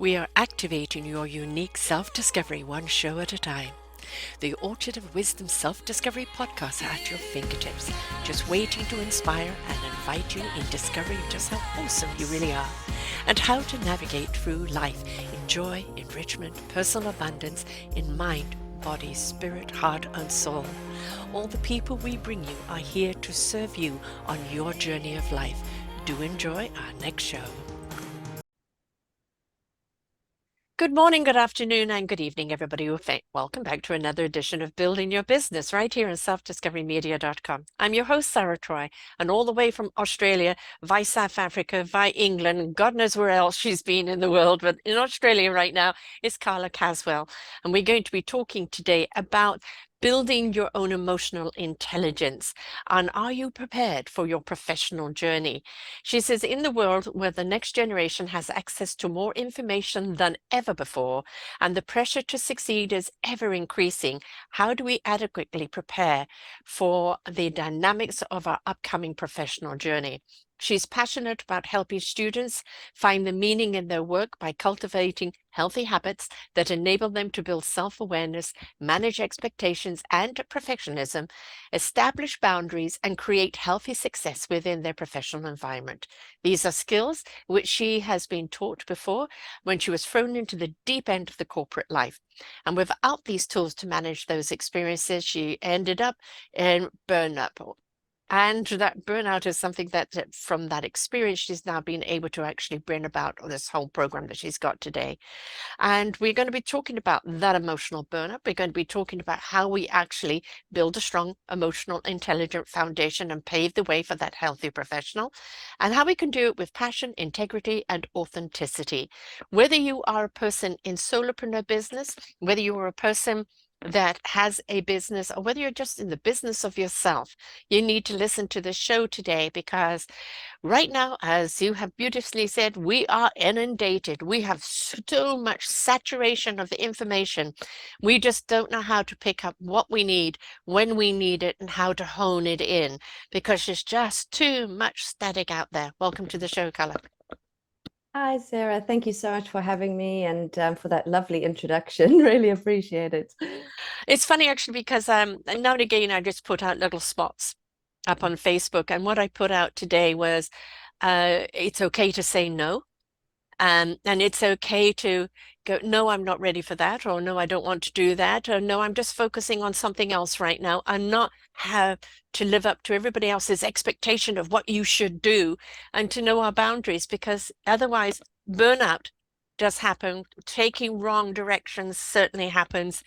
We are activating your unique self-discovery one show at a time. The Orchard of Wisdom Self-Discovery podcast are at your fingertips, just waiting to inspire and invite you in discovering just how awesome you really are and how to navigate through life in joy, enrichment, personal abundance, in mind, body, spirit, heart, and soul. All the people we bring you are here to serve you on your journey of life. Do enjoy our next show. Good morning, good afternoon, and good evening, everybody. Welcome back to another edition of Building Your Business right here on selfdiscoverymedia.com. I'm your host, Sarah Troy, and all the way from Australia, via South Africa, via England, God knows where else she's been in the world, but in Australia right now is Carla Caswell. And we're going to be talking today about building your own emotional intelligence. And are you prepared for your professional journey? She says, in the world where the next generation has access to more information than ever before, and the pressure to succeed is ever increasing, how do we adequately prepare for the dynamics of our upcoming professional journey? She's passionate about helping students find the meaning in their work by cultivating healthy habits that enable them to build self-awareness, manage expectations and perfectionism, establish boundaries, and create healthy success within their professional environment. These are skills which she has been taught before when she was thrown into the deep end of the corporate life. And without these tools to manage those experiences, she ended up in burnout. And that burnout is something that from that experience, she's now been able to actually bring about this whole program that she's got today. And we're going to be talking about that emotional burnout. We're going to be talking about how we actually build a strong, emotional, intelligent foundation and pave the way for that healthy professional, and how we can do it with passion, integrity, and authenticity. Whether you are a person in solopreneur business, whether you are a person that has a business, or whether you're just in the business of yourself, you need to listen to this show today, because right now, as you have beautifully said, we are inundated. We have so much saturation of the information. We just don't know how to pick up what we need, when we need it, and how to hone it in, because there's just too much static out there. Welcome to the show, Carla. Hi, Sarah. Thank you so much for having me and for that lovely introduction. Really appreciate it. It's funny, actually, because now and again, I just put out little spots up on Facebook. And what I put out today was, it's okay to say no. And it's okay to go, no, I'm not ready for that, or no, I don't want to do that, or no, I'm just focusing on something else right now, and not have to live up to everybody else's expectation of what you should do, and to know our boundaries, because otherwise burnout does happen. Taking wrong directions certainly happens.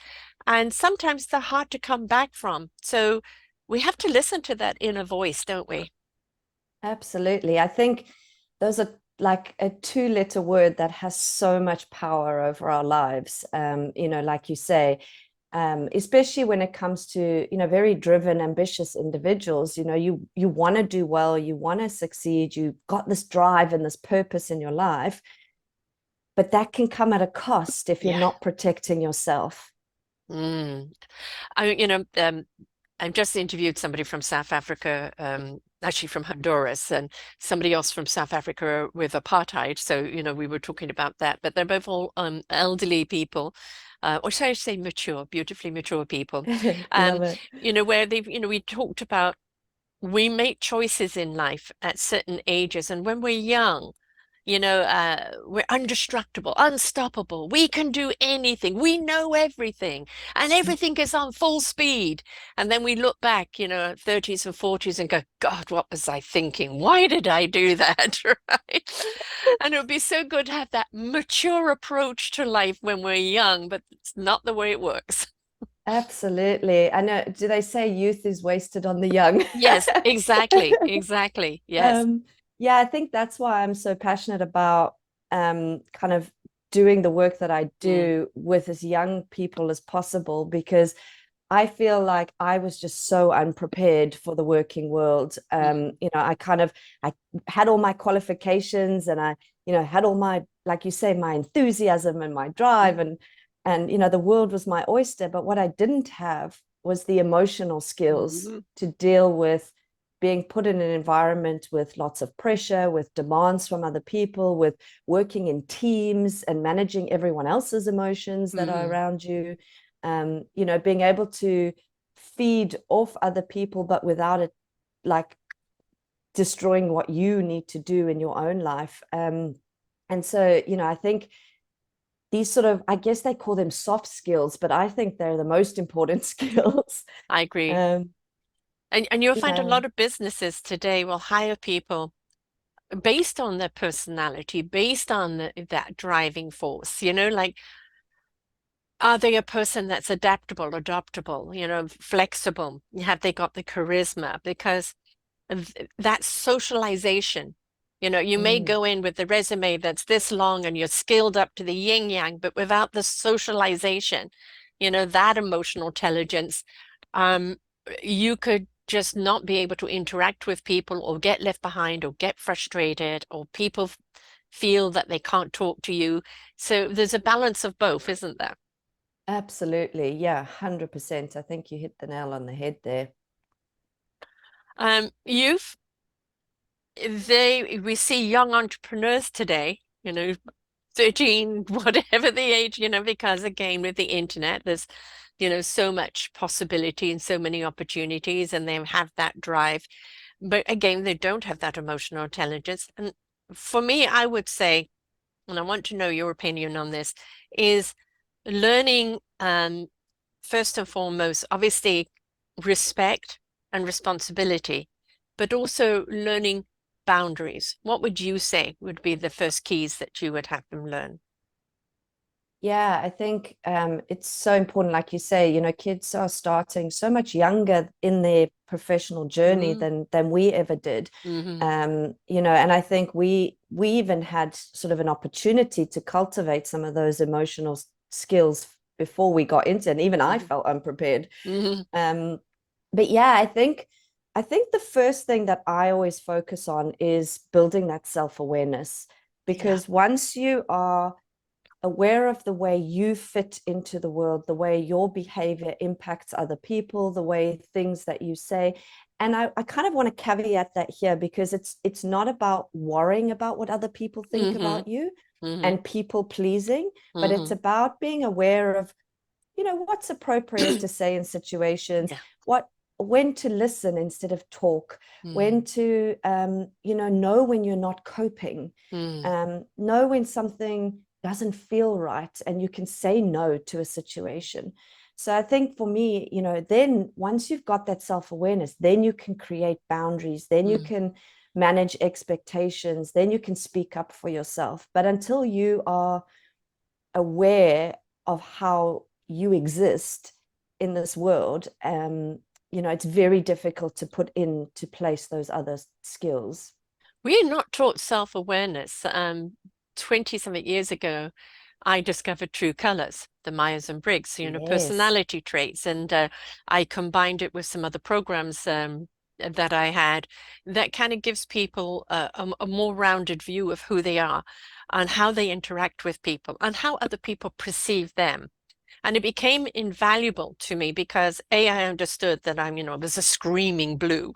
And sometimes they're hard to come back from. So we have to listen to that inner voice, don't we? Absolutely. I think those are like a two-letter word that has so much power over our lives. Like you say, especially when it comes to, very driven, ambitious individuals, you want to do well, you want to succeed, you've got this drive and this purpose in your life, but that can come at a cost if you're Yeah. not protecting yourself. Mm. I, you know, um, I've just interviewed somebody from South Africa, actually from Honduras, and somebody else from South Africa with apartheid. So, we were talking about that, but they're both all elderly people, or should I say mature, beautifully mature people. Um, Love it. where we talked about we make choices in life at certain ages, and when we're young, we're indestructible, unstoppable. We can do anything. We know everything, and everything is on full speed. And then we look back, 30s and 40s, and go, God, what was I thinking? Why did I do that? Right? And it would be so good to have that mature approach to life when we're young, but it's not the way it works. Absolutely. I know. Do they say youth is wasted on the young? Yes, exactly, exactly. Yes. Um, yeah, I think that's why I'm so passionate about kind of doing the work that I Mm, do with as young people as possible, because I feel like I was just so unprepared for the working world. mm, I had all my qualifications, and I, had all my, like you say, my enthusiasm and my drive, mm, and the world was my oyster. But what I didn't have was the emotional skills mm. to deal with being put in an environment with lots of pressure, with demands from other people, with working in teams and managing everyone else's emotions that are around you, being able to feed off other people, but without it like destroying what you need to do in your own life. And so, I think these sort of, I guess they call them soft skills, but I think they're the most important skills. I agree. Um, And you'll find a yeah. lot of businesses today will hire people based on their personality, based on that driving force, like, are they a person that's adaptable, adaptable, flexible? Have they got the charisma? Because that socialization. You may Mm. go in with the resume that's this long and you're skilled up to the yin yang, but without the socialization, that emotional intelligence, um, you could just not be able to interact with people or get left behind or get frustrated or people feel that they can't talk to you. So there's a balance of both, isn't there? Absolutely. Yeah, 100%. I think you hit the nail on the head there. You've we see young entrepreneurs today, 13, whatever the age, because again, with the internet, there's, so much possibility and so many opportunities, and they have that drive. But again, they don't have that emotional intelligence. And for me, I would say, and I want to know your opinion on this, is learning, first and foremost, obviously, respect and responsibility, but also learning boundaries. What would you say would be the first keys that you would have them learn? Yeah, I think it's so important, like you say, kids are starting so much younger in their professional journey Mm, than we ever did. hmm And I think we even had sort of an opportunity to cultivate some of those emotional skills before we got into it. And even I hmm felt unprepared. hmm Um, but yeah, I think the first thing that I always focus on is building that self-awareness, Yeah. because once you are aware of the way you fit into the world, the way your behavior impacts other people, the way things that you say. And I kind of want to caveat that here, because it's not about worrying about what other people think hmm about you hmm and people pleasing, but it's hmm about being aware of what's appropriate to say in situations, Yeah. what when to listen instead of talk, when Mm, to know when you're not coping, mm, know when something doesn't feel right and you can say no to a situation. So I think for me, then once you've got that self-awareness, then you can create boundaries, then you mm. can manage expectations, then you can speak up for yourself. But until you are aware of how you exist in this world, it's very difficult to put into place those other skills. We're not taught self-awareness. 20 something years ago, I discovered true colors, the Myers and Briggs, Yes. personality traits, and I combined it with some other programs that I had that kind of gives people a more rounded view of who they are and how they interact with people and how other people perceive them. And it became invaluable to me because A, I understood that I was a screaming blue,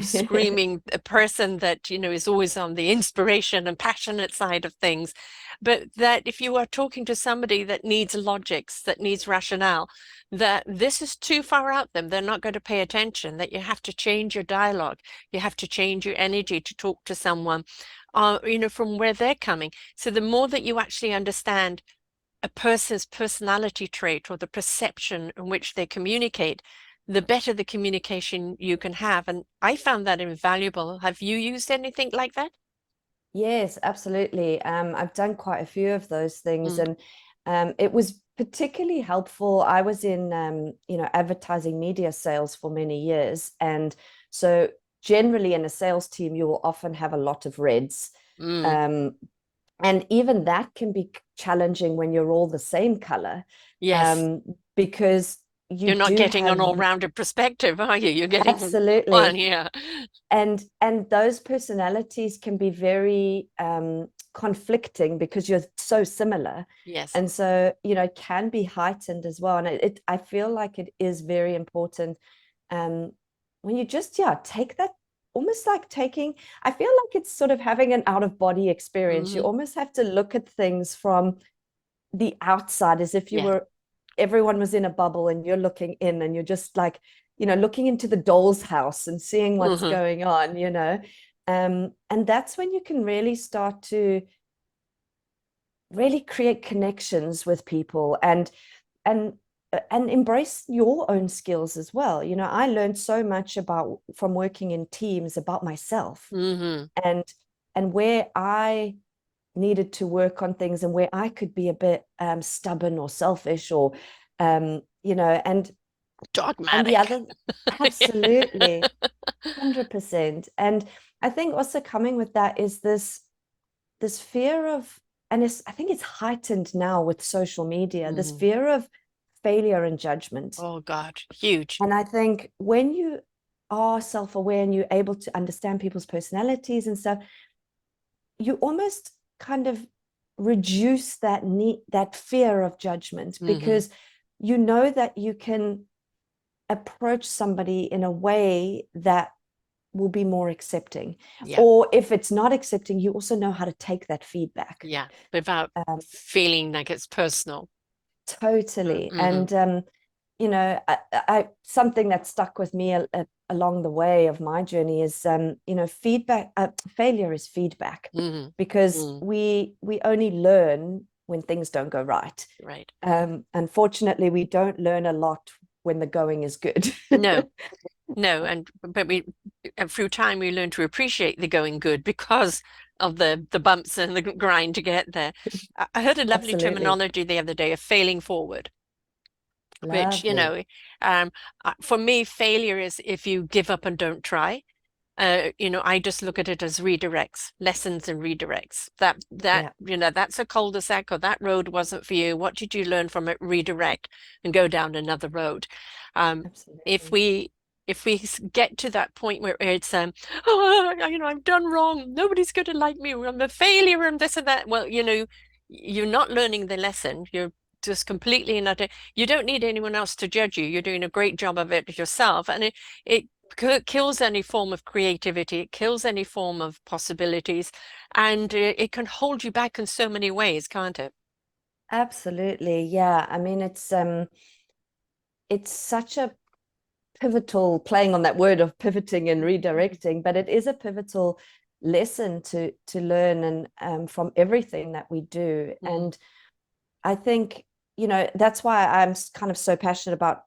screaming a person that, is always on the inspiration and passionate side of things. But that if you are talking to somebody that needs logics, that needs rationale, that this is too far out them, they're not going to pay attention, that you have to change your dialogue, you have to change your energy to talk to someone, from where they're coming. So the more that you actually understand a person's personality trait or the perception in which they communicate, the better the communication you can have. And I found that invaluable. Have you used anything like that? Yes, absolutely. I've done quite a few of those things, Mm, and it was particularly helpful. I was in, advertising media sales for many years, and so generally in a sales team, you will often have a lot of reds. mm, Um, and even that can be challenging when you're all the same color, yes. um, because you You're not do getting an have all-rounded perspective, are you? You're getting one, absolutely, yeah. and those personalities can be very conflicting because you're so similar, Yes. and so it can be heightened as well. And I feel like it is very important, um, when you just, yeah, take that, almost like taking, I feel like it's sort of having an out of body experience. You Hmm. almost have to look at things from the outside as if you Yeah. were, everyone was in a bubble and you're looking in and you're just like, looking into the doll's house and seeing what's Hmm. going on. And that's when you can really start to really create connections with people and and embrace your own skills as well. I learned so much about from working in teams about myself Hmm. and where I needed to work on things and where I could be a bit stubborn or selfish or and the Dogmatic. other, absolutely, 100%. And I think also coming with that is this fear of, and I think it's heightened now with social media, this Hmm. fear of failure and judgment. Oh God, huge. And I think when you are self-aware and you're able to understand people's personalities and stuff, you almost kind of reduce that fear of judgment, Hmm. because you know that you can approach somebody in a way that will be more accepting. Yeah. Or if it's not accepting, you also know how to take that feedback. Yeah. Without Um, feeling like it's personal. totally. Hmm. And something that stuck with me along the way of my journey is feedback. Failure is feedback, Hmm. because Mm. we only learn when things don't go right. Right. Unfortunately, we don't learn a lot when the going is good. No, no, and but we through time we learn to appreciate the going good because of the bumps and the grind to get there. I heard a lovely Absolutely. terminology the other day of failing forward, which, Lovely. um, for me, failure is if you give up and don't try. I just look at it as redirects, lessons and redirects. Yeah, That's a cul-de-sac, or that road wasn't for you. What did you learn from it? Redirect and go down another road. If absolutely. we if we get to that point where it's oh, I've done wrong. Nobody's going to like me. I'm a failure and this and that. Well, you're not learning the lesson. You're just completely not. You don't need anyone else to judge you. You're doing a great job of it yourself, and it kills any form of creativity, it kills any form of possibilities, and it can hold you back in so many ways, can't it? Absolutely. Yeah. I mean, it's such a pivotal, playing on that word of pivoting and redirecting, but it is a pivotal lesson to learn and from everything that we do. Mm. And I think, that's why I'm kind of so passionate about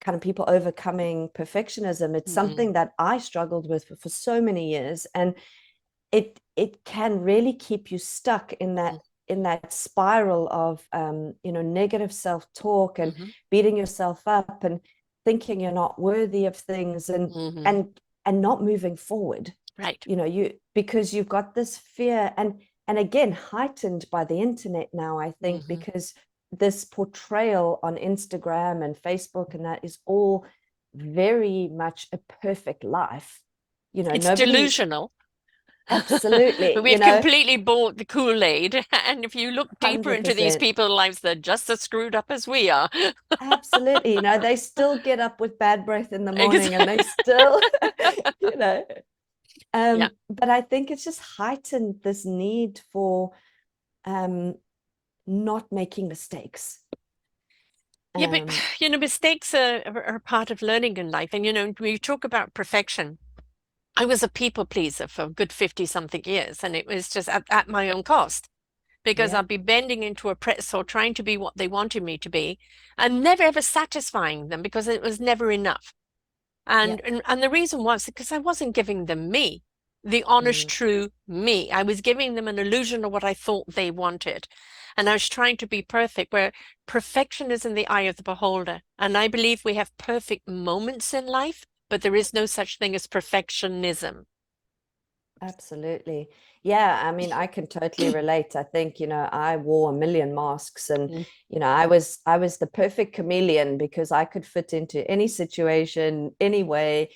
kind of people overcoming perfectionism. It's Mm. something that I struggled with for so many years. And it can really keep you stuck in that spiral of negative self-talk and Mm-hmm. beating yourself up and thinking you're not worthy of things and Mm-hmm. and not moving forward. Right. You because you've got this fear, and again heightened by the internet now, I think, Mm-hmm. because this portrayal on Instagram and Facebook and that is all very much a perfect life. It's Nobody. delusional. Absolutely, We've completely bought the Kool-Aid, and if you look deeper into these 100%. people's lives, they're just as screwed up as we are. Absolutely. They still get up with bad breath in the morning and they Exactly. still, you know. Yeah. But I think it's just heightened this need for um not making mistakes. Yeah, but Um, mistakes are part of learning in life. And when you talk about perfection, I was a people pleaser for a good 50 something years, and it was just at my own cost because yeah, I'd be bending into a press or trying to be what they wanted me to be and never ever satisfying them because it was never enough. yeah. And the reason was because I wasn't giving them me, the honest, Mm, true me. I was giving them an illusion of what I thought they wanted. And I was trying to be perfect, where perfection is in the eye of the beholder. And I believe we have perfect moments in life, but there is no such thing as perfectionism. absolutely. Yeah, I mean, I can totally relate. I think, I wore a million masks and, Mm. I was the perfect chameleon because I could fit into any situation, any way.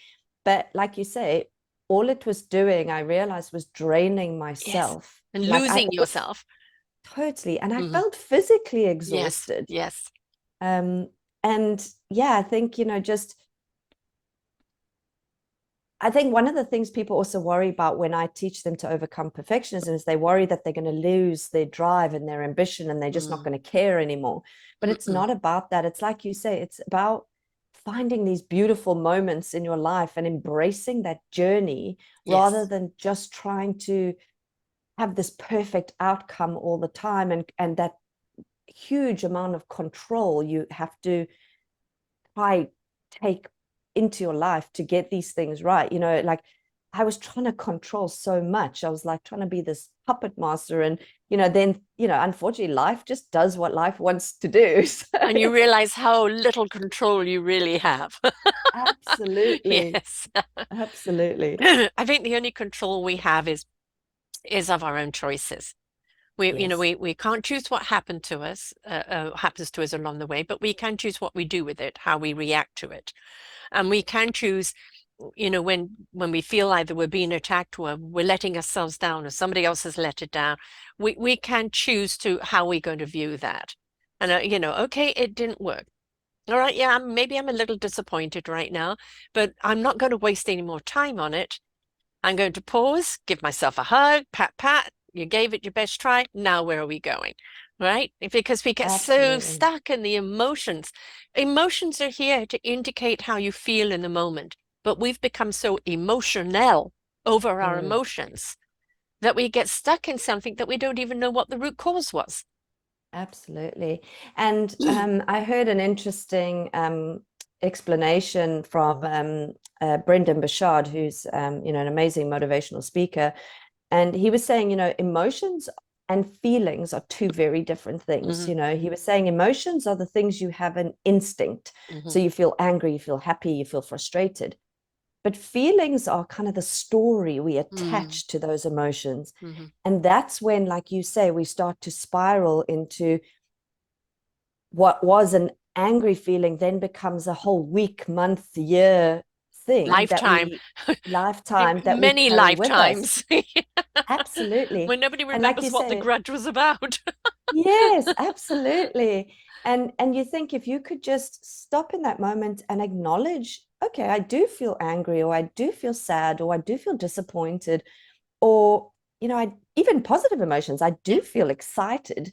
But like you say, all it was doing, I realized, was draining Yes. myself. And Like I losing yourself. totally, and I Mhm. felt physically Yes, exhausted. yes. Um, and yeah, I think, just I think one of the things people also worry about when I teach them to overcome perfectionism is they worry that they're going to lose their drive and their ambition and they're just not Mm. going to care anymore. But it's Mm-mm. not about that. It's like you say, it's about finding these beautiful moments in your life and embracing that journey rather Yes. than just trying to have this perfect outcome all the time, and that huge amount of control you have to try take into your life to get these things right. Like I was trying to control so much. I was like trying to be this puppet master, and then unfortunately life just does what life wants to do. So And you realize how little control you really have. absolutely, Yes. absolutely. I think the only control we have is of our own choices. Yes, We can't choose what happens to us along the way, but we can choose what we do with it, how we react to it. And we can choose, when we feel either we're being attacked or we're letting ourselves down or somebody else has let it down, we can choose to how we're going to view that. And okay, it didn't work. All right, yeah, maybe I'm a little disappointed right now, but I'm not going to waste any more time on it. I'm going to pause, give myself a hug, pat, pat. You gave it your best try. Now, where are we going? Right? Because we get so absolutely. stuck in the emotions. Emotions are here to indicate how you feel in the moment, but we've become so emotional over our Mm. emotions that we get stuck in something that we don't even know what the root cause was. Absolutely. And I heard an interesting explanation from Brendan Bashard, who's an amazing motivational speaker. And he was saying, emotions and feelings are two very different things. Hmm. He was saying emotions are the things you have an instinct. Hmm. So you feel angry, you feel happy, you feel frustrated. But feelings are kind of the story we Mm. attach to those emotions. Hmm. And that's when, like you say, we start to spiral into what was an angry feeling then becomes a whole week, month, year thing that Lifetime, we lifetime that we many carry with us. lifetimes, Absolutely. when nobody And like remembers you what the say, grudge was about. yes, absolutely. And you think if you could just stop in that moment and acknowledge, okay, I do feel angry, or I do feel sad, or I do feel disappointed, or I even positive emotions, I Yeah. do feel excited,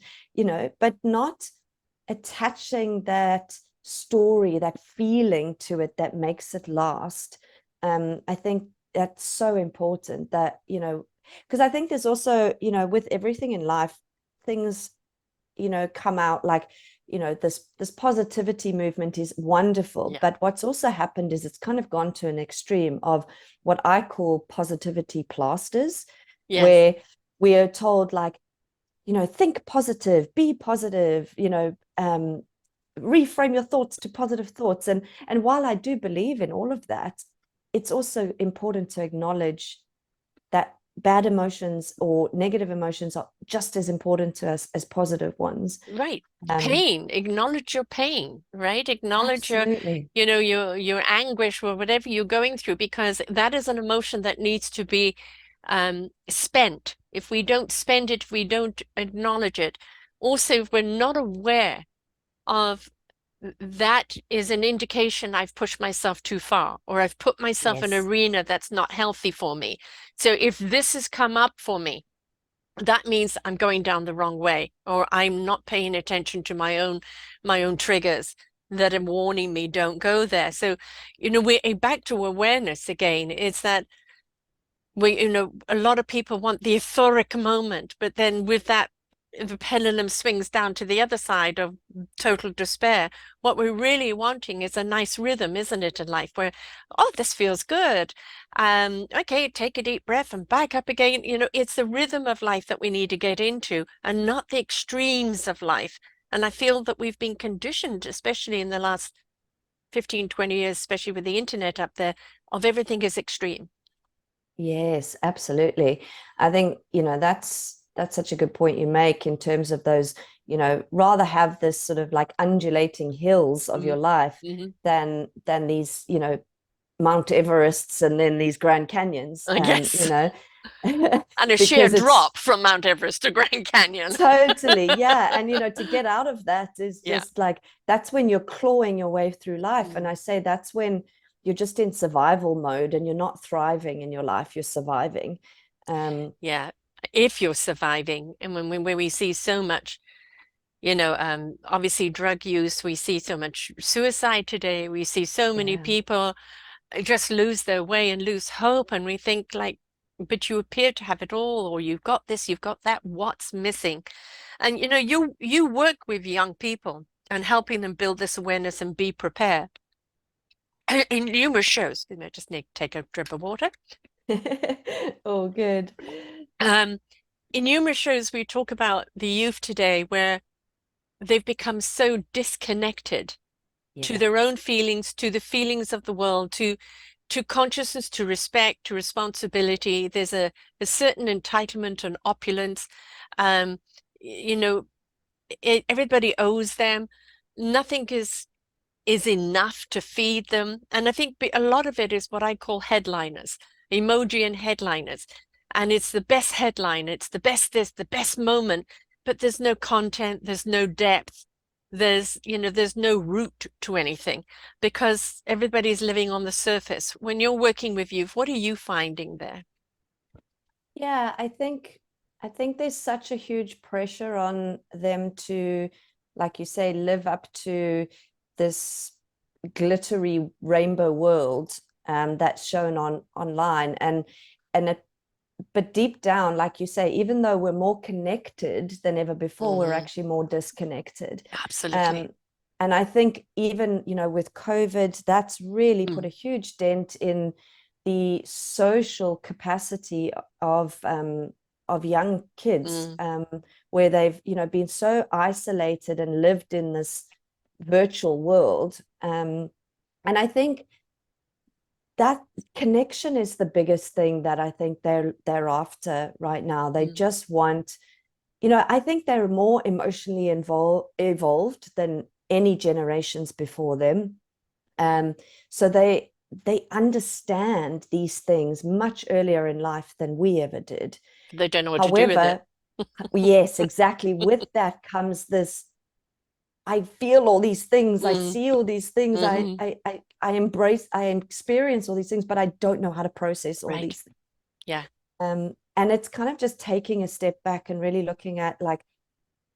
but not attaching that story, that feeling to it that makes it last. I think that's so important that, because I think there's also, with everything in life, things, come out like, this positivity movement is wonderful. Yeah. But what's also happened is it's kind of gone to an extreme of what I call positivity plasters, Yes. where we are told like, think positive, be positive, reframe your thoughts to positive thoughts. And while I do believe in all of that, it's also important to acknowledge that bad emotions or negative emotions are just as important to us as positive ones. Right. um Pain. Acknowledge your pain, right? Acknowledge Absolutely. your anguish or whatever you're going through, because that is an emotion that needs to be spent. If we don't spend it, if we don't acknowledge it, also if we're not aware of that, is an indication I've pushed myself too far, or I've put myself in an Yes. arena that's not healthy for me. So if this has come up for me, that means I'm going down the wrong way, or I'm not paying attention to my own triggers that are warning me don't go there. So, we're back to awareness again. It's that a lot of people want the euphoric moment, but then with that, the pendulum swings down to the other side of total despair. What we're really wanting is a nice rhythm, isn't it, in life where, oh, this feels good. Okay, take a deep breath and back up again. It's the rhythm of life that we need to get into and not the extremes of life. And I feel that we've been conditioned, especially in the last 15, 20 years, especially with the internet up there, of everything is extreme. Yes, absolutely. I think, that's such a good point you make in terms of those, rather have this sort of like undulating hills of your Mm. life Hmm. than these, Mount Everests and then these Grand Canyons, I guess. And a sheer because it's drop from Mount Everest to Grand Canyon. totally, yeah. And, to get out of that is Yeah. just like, that's when you're clawing your way through life. And Mm. I say that's when you're just in survival mode and you're not thriving in your life, you're surviving. Yeah. If you're surviving, and when we see so much, obviously drug use, we see so much suicide today, we see so many yeah. people just lose their way and lose hope, and we think like, but you appear to have it all, or you've got this, you've got that, what's missing? And you work with young people and helping them build this awareness and be prepared. In numerous shows, I just need to take a drip of water. Oh, good. Um, in numerous shows, we talk about the youth today where they've become so disconnected to Yeah. their own feelings, to the feelings of the world, to consciousness, to respect, to responsibility. There's a certain entitlement and opulence. Um, you know, everybody owes them. Nothing is enough to feed them. And I think a lot of it is what I call headliners, emoji and headliners. And it's the best headline, it's the best this, the best moment, but there's no content, there's no depth. There's no root to anything because everybody's living on the surface. When you're working with youth, what are you finding there? Yeah, I think there's such a huge pressure on them to, like you say, live up to this glittery rainbow world that's shown online, and it, but deep down, like you say, even though we're more connected than ever before, we're Hmm. actually more disconnected. Absolutely. Um, and I think even, with COVID, that's really put Mm, a huge dent in the social capacity of young kids, mm. where they've, been so isolated and lived in this virtual world. And I think that connection is the biggest thing that I think they're after right now. They Mm. just want, I think they're more emotionally evolved than any generations before them. Um, so they understand these things much earlier in life than we ever did. They don't know what to do with it. However, yes, exactly. With that comes this, I feel all these things, I Mm, see all these things, I hmm. I I, I embrace, I experience all these things, but I don't know how to process all Right. these things. Yeah. And it's kind of just taking a step back and really looking at, like,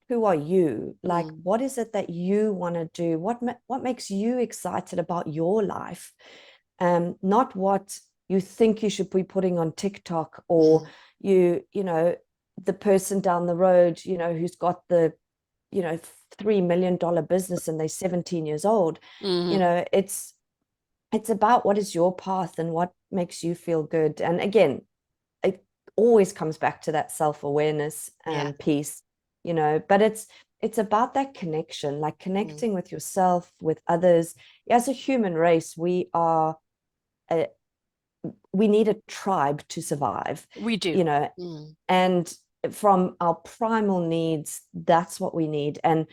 who are you? Like, Mm, what is it that you want to do? What makes you excited about your life? Not what you think you should be putting on TikTok, or mm, the person down the road, who's got the, $3 million business and they're 17 years old. hmm. It's about what is your path and what makes you feel good. And again, it always comes back to that self-awareness Yeah. piece, but it's about that connection, like Mm. connecting with yourself, with others. As a human race, a, we need a tribe to survive, We do. you know Mm. and from our primal needs, that's what we need. And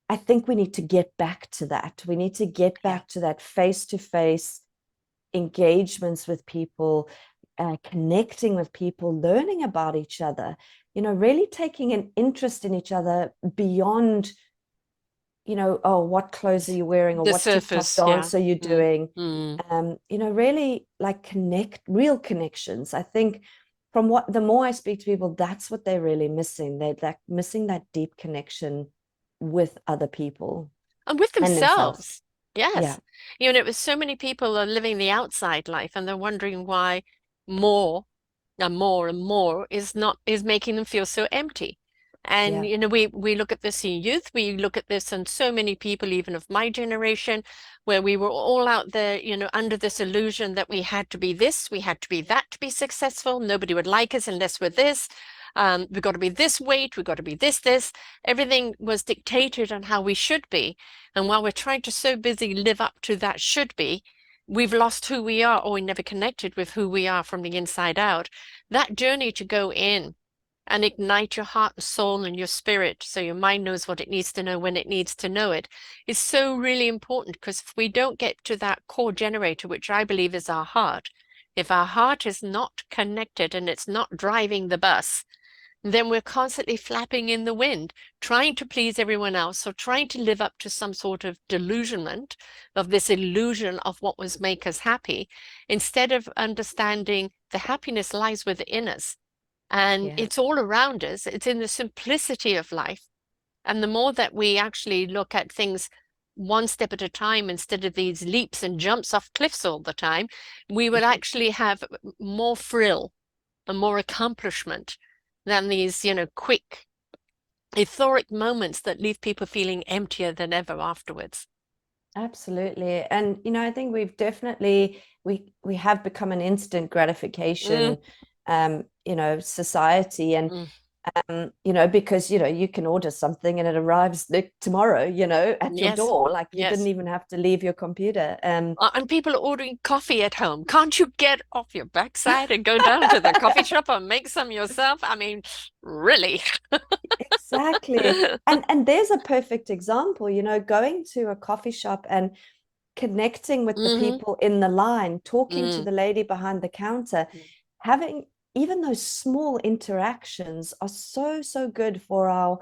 I think we need to get back to that. We need to get Yeah. back to that face-to-face engagements with people, connecting with people, learning about each other, really taking an interest in each other beyond, oh, what clothes are you wearing, or The what TikTok surface. Yeah. dance are you Mm, doing? mm. Really, like, real connections. I think from what the more I speak to people, that's what they're really missing. They're like missing that deep connection with other people And with and themselves. themselves. Yeah, Yes. It was so many people are living the outside life and they're wondering why more and more and more is making them feel so empty. And yeah, we look at this in youth, we look at this in so many people, even of my generation, where we were all out there, under this illusion that we had to be this, we had to be that to be successful. Nobody would like us unless we're this. We've got to be this weight, we've got to be this. Everything was dictated on how we should be. And while we're trying to so busy live up to that should be, we've lost who we are, or we never connected with who we are from the inside out. That journey to go in and ignite your heart and soul and your spirit so your mind knows what it needs to know when it needs to know it is so really important, because if we don't get to that core generator, which I believe is our heart, if our heart is not connected and it's not driving the bus, then we're constantly flapping in the wind, trying to please everyone else, or trying to live up to some sort of delusionment of this illusion of what was make us happy, instead of understanding the happiness lies within us. And Yeah. it's all around us. It's in the simplicity of life. And the more that we actually look at things one step at a time instead of these leaps and jumps off cliffs all the time, we would actually have more frill and more accomplishment than these, quick, euphoric moments that leave people feeling emptier than ever afterwards. Absolutely. And I think we've definitely we have become an instant Mm, gratification society. And mm, because you can order something and it arrives tomorrow, at your yes, door. Like you didn't yes. even have to leave your computer. And people are ordering coffee at home. Can't you get off your backside and go down to the coffee shop and make some yourself? I mean, really? Exactly. And there's a perfect example, going to a coffee shop and connecting with the Hmm. people in the line, talking to Mm. the lady behind the counter, having even those small interactions are so, so good for our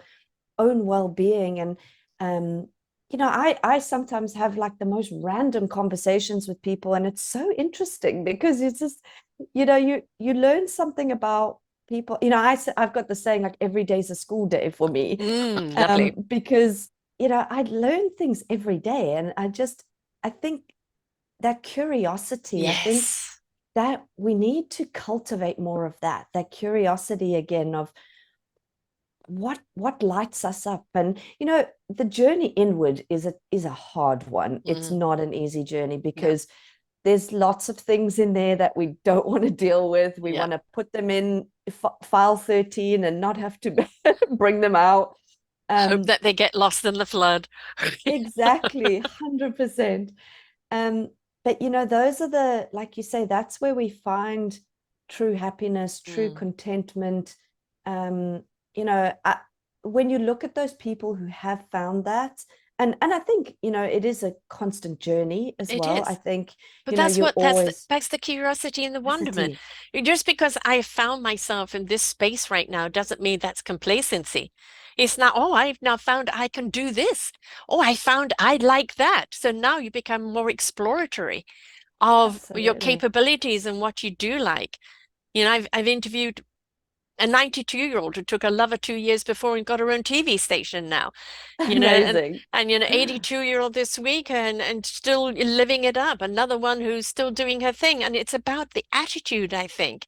own well-being. And I sometimes have like the most random conversations with people, and it's so interesting because it's just you learn something about people. I've got the saying, like, every day's a school day for me, Lovely. because I learn things every day. And I think that curiosity, I think Yes. that we need to cultivate more of that curiosity again, of what lights us up. And the journey inward is a hard one. It's Mm. not an easy journey, No. because there's lots of things in there that we don't want to deal with. We Yeah. want to put them in file 13 and not have to bring them out. Hope um that they get lost in the flood. exactly, 100%. um but those are the, like you say, that's where we find true happiness, true Mm. contentment. um when you look at those people who have found that, and I think it is a constant journey as It well. I is. think But that's you're what always that's the curiosity and the wonderment. capacity. Just because I found myself in this space right now doesn't mean that's complacency. It's not, oh, I've now found I can do this. Oh, I found I like that. So now you become more exploratory of your Absolutely. capabilities and what you do like. I've interviewed a 92-year-old who took a lover 2 years before and got her own TV station now. And Amazing. 82-year-old this week and still living it up. Another one who's still doing her thing. And it's about the attitude, I think.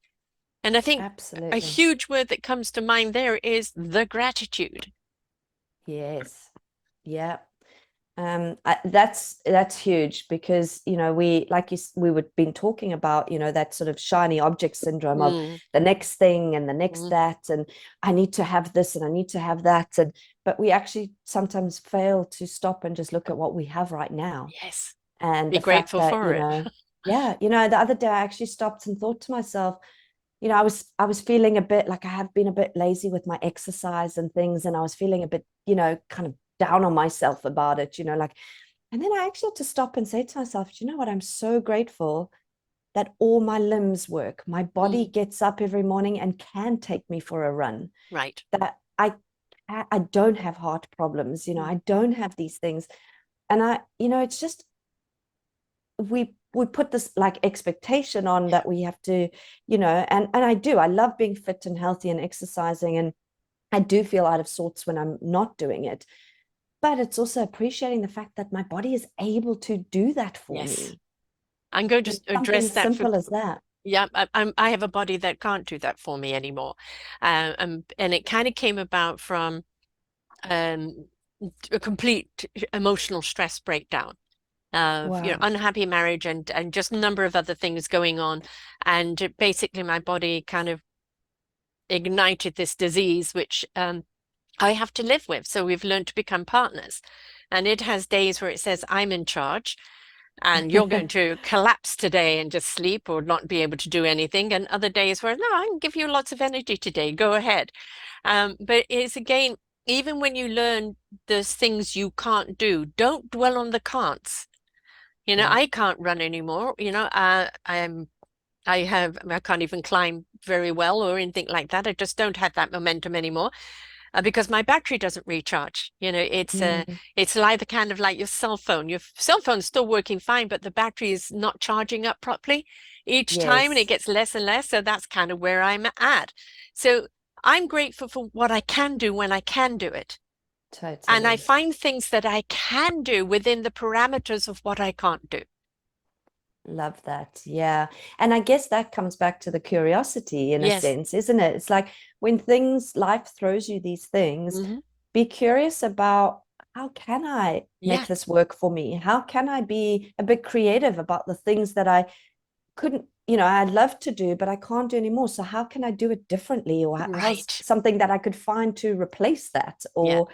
And I think a Absolutely. huge word that comes to mind there is the gratitude. Yes. Yeah. That's huge, because we, like we would been talking about, that sort of shiny object syndrome of Mm, the next thing and the next mm, that, and I need to have this and I need to have that. And but we actually sometimes fail to stop and just look at what we have right now. yes. And Be the fact grateful that for it. yeah, the other day I actually stopped and thought to myself, I was feeling a bit like I have been a bit lazy with my exercise and things, and I was feeling a bit, kind of down on myself about it, like. And then I actually had to stop and say to myself, do you know what? I'm so grateful that all my limbs work. My body Mm, gets up every morning and can take me for a run. right. That I don't have heart problems, Mm, I don't have these things. And it's just we put this like expectation on yeah. that we have to, and I love being fit and healthy and exercising, and I do feel out of sorts when I'm not doing it. But it's also appreciating the fact that my body is able to do that for Yes. me. I'm going to It's something address as that for, simple as that. yeah, I have a body that can't do that for me anymore. And it kind of came about from um, a complete emotional stress breakdown of Wow. unhappy marriage and just a number of other things going on, and basically my body kind of ignited this disease which I have to live with. So we've learned to become partners, and it has days where it says I'm in charge and you're going to collapse today and just sleep or not be able to do anything, and other days where no, I can give you lots of energy today, go ahead. But it's again, even when you learn there's things you can't do, don't dwell on the can'ts. Yeah. I can't run anymore. I'm I can't even climb very well or anything like that. I just don't have that momentum anymore because my battery doesn't recharge. Mm, It's like the kind of like your cell phone. Your cell phone's still working fine, but the battery is not charging up properly each time, and it yes, gets less and less. So that's kind of where I'm at. So I'm grateful for what I can do when I can do it. And I totally. find things that I can do within the parameters of what I can't do. Love that. Yeah. And I guess that comes back to the curiosity in a Yes. sense, isn't it? It's like when life throws you these things, Hmm. be curious about how can I make Yes. this work for me? How can I be a bit creative about the things that I couldn't, I'd love to do, but I can't do anymore. So how can I do it differently? Or how's Right. something that I could find to replace that? Yeah. Or,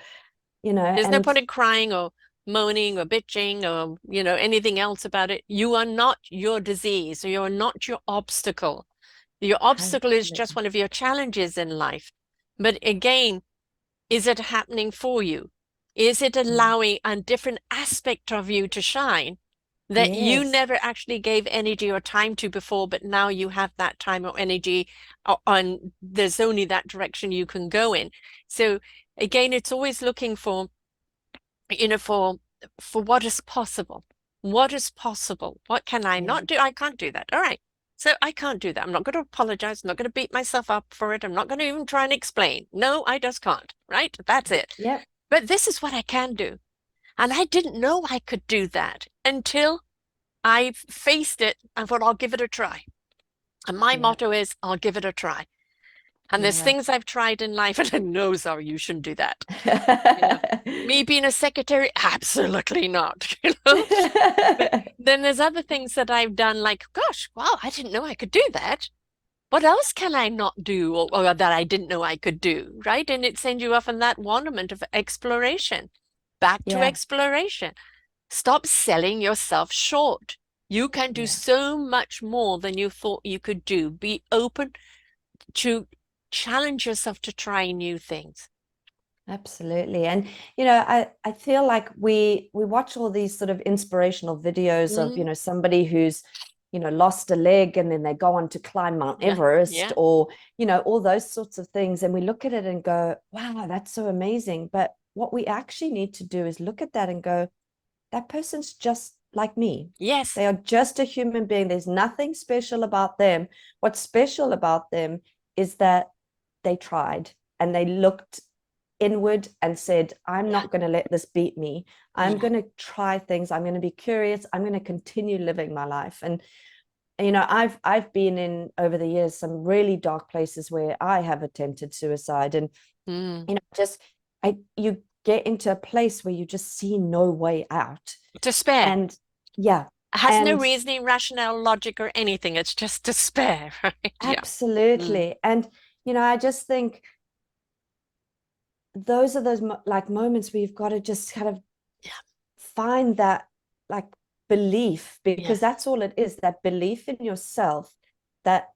There's no and point in crying or moaning or bitching or, anything else about it. You are not your disease, or you're not your obstacle. Your obstacle is just absolutely. one of your challenges in life. But again, is it happening for you? Is it Mm. allowing a different aspect of you to shine that you Yes. never actually gave energy or time to before, but now you have that time or energy on, there's only that direction you can go in. So again, it's always looking for, for what is possible. What is possible? What can I Yeah. not do? I can't do that. All right. So I can't do that. I'm not going to apologize. I'm not going to beat myself up for it. I'm not going to even try and explain. No, I just can't. Right? That's it. Yep. But this is what I can do. And I didn't know I could do that until I faced it and thought, I'll give it a try. And my Yep. motto is, I'll give it a try. And there's Yeah. things I've tried in life, and I know, sorry, you shouldn't do that. You know, me being a secretary, absolutely not, But then there's other things that I've done, like, gosh, wow, I didn't know I could do that. What else can I not do, or that I didn't know I could do, right? And it sends you off on that wonderment of exploration, back to Yeah. exploration. Stop selling yourself short. You can do Yeah. so much more than you thought you could do. Be open to challenge yourself to try new things. Absolutely. And I feel like we watch all these sort of inspirational videos of, Mm, somebody who's, lost a leg and then they go on to climb Mount yeah, Everest yeah, or, all those sorts of things. And we look at it and go, wow, that's so amazing. But what we actually need to do is look at that and go, that person's just like me. yes, They are just a human being. There's nothing special about them. What's special about them is that they tried and they looked inward and said, I'm yeah, not going to let this beat me. I'm yeah. going to try things. I'm going to be curious. I'm going to continue living my life. And I've been in over the years some really dark places where I have attempted suicide. And Mm. just you get into a place where you just see no way out. Despair. And yeah, It has no and reasoning, rationale, logic, or anything. It's just despair, right? Yeah. Mm. absolutely. And I just think those are those like moments where you've got to just kind of Yeah. find that like belief, because Yes. that's all it is, that belief in yourself that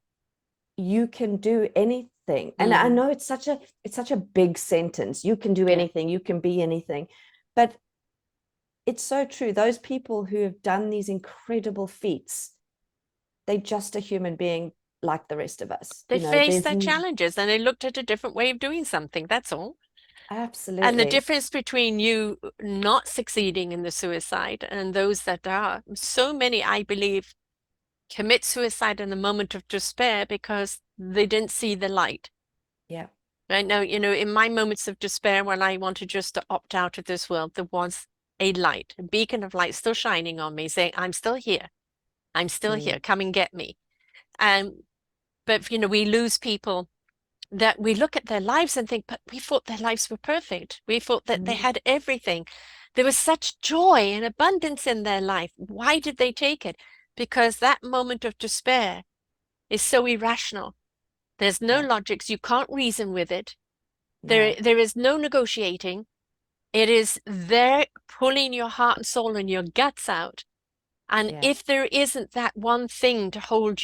you can do anything. And I Hmm. know it's such a big sentence. You can do Yeah. anything, you can be anything. But it's so true. Those people who have done these incredible feats, they're just a human being like the rest of us. They faced There's their challenges and they looked at a different way of doing something. That's all. And the absolutely, difference between you not succeeding in the suicide and those that are, so many, I believe, commit suicide in the moment of despair because they didn't see the light. yeah, Right now, in my moments of despair when I wanted just to opt out of this world, there was a light, a beacon of light still shining on me, saying, I'm still here. I'm still here. mm, Come and get me. But we lose people that we look at their lives and think, but we thought their lives were perfect. We thought that they mm, had everything. There was such joy and abundance in their life. Why did they take it? Because that moment of despair is so irrational. There's no yeah, logics. You can't reason with it. There, no, there is no negotiating. It is there pulling your heart and soul and your guts out. And yeah. if there isn't that one thing to hold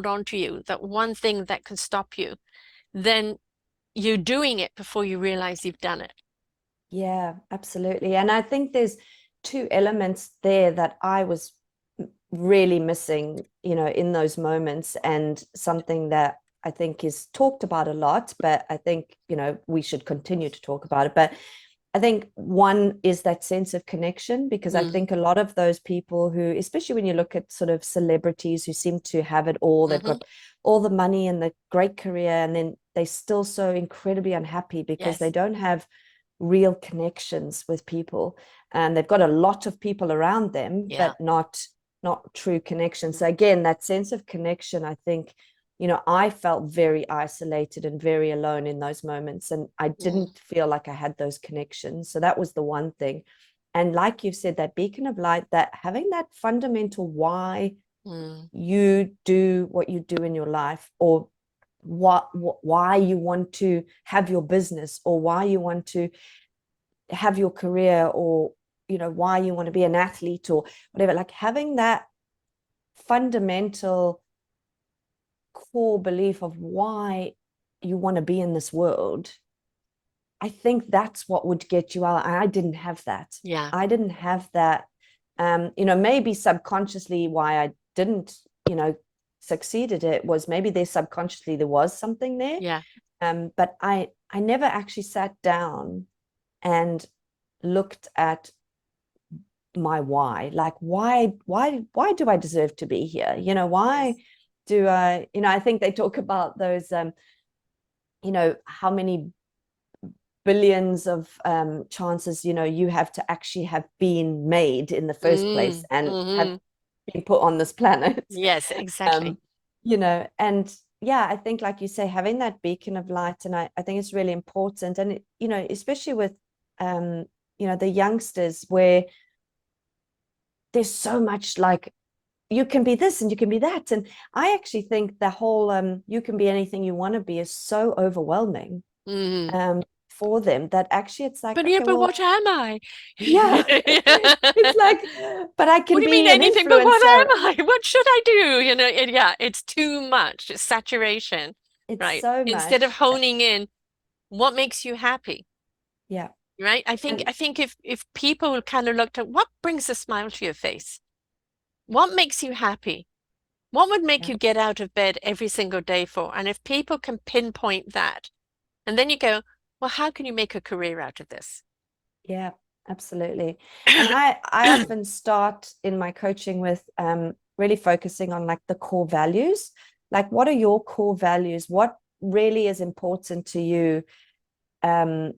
on to you, that one thing that can stop you, then you're doing it before you realize you've done it. Yeah, absolutely. And I think there's two elements there that I was really missing, in those moments, and something that I think is talked about a lot, but I think, we should continue to talk about it. But I think one is that sense of connection, because I think a lot of those people who, especially when you look at sort of celebrities who seem to have it all, they've got all the money and the great career, and then they're still so incredibly unhappy because they Yes. don't have real connections with people, and they've got a lot of people around them, Yeah. but not true connection. So again, that sense of connection, I think, I felt very isolated and very alone in those moments, and I Mm. didn't feel like I had those connections. So that was the one thing. And like you said, that beacon of light, that having that fundamental why Mm. you do what you do in your life, or why you want to have your business, or why you want to have your career, or why you want to be an athlete or whatever, like having that fundamental core belief of why you want to be in this world. I think that's what would get you out. I didn't have that. Yeah. I didn't have that. Maybe subconsciously why I didn't, succeed at it was maybe there subconsciously there was something there. Yeah. But I never actually sat down and looked at my why. Like, why do I deserve to be here? Why Yes. do I, I think they talk about those, how many billions of chances, you have to actually have been made in the first place Mm. and have Mm-hmm. been put on this planet. Yes, um, exactly. and yeah, I think, like you say, having that beacon of light, and I think it's really important. And, especially with, um, the youngsters, where there's so much, like, you can be this and you can be that. And I actually think the whole you can be anything you want to be is so overwhelming Mm. for them, that actually it's like, But yeah, okay, but well, what am I? yeah, it's like, but I What can do you mean be an anything but what influencer. am I? What should I do? Yeah, it's too much. It's saturation, It's right? so Instead of much. honing in, what makes you happy, Yeah. right? I think And I think if people kind of looked at what brings a smile to your face, what makes you happy, what would make yeah, you get out of bed every single day for? And if people can pinpoint that, and then you go, well, how can you make a career out of this? yeah, absolutely. And I often start in my coaching with really focusing on, like, the core values. Like, what are your core values? What really is important to you? um,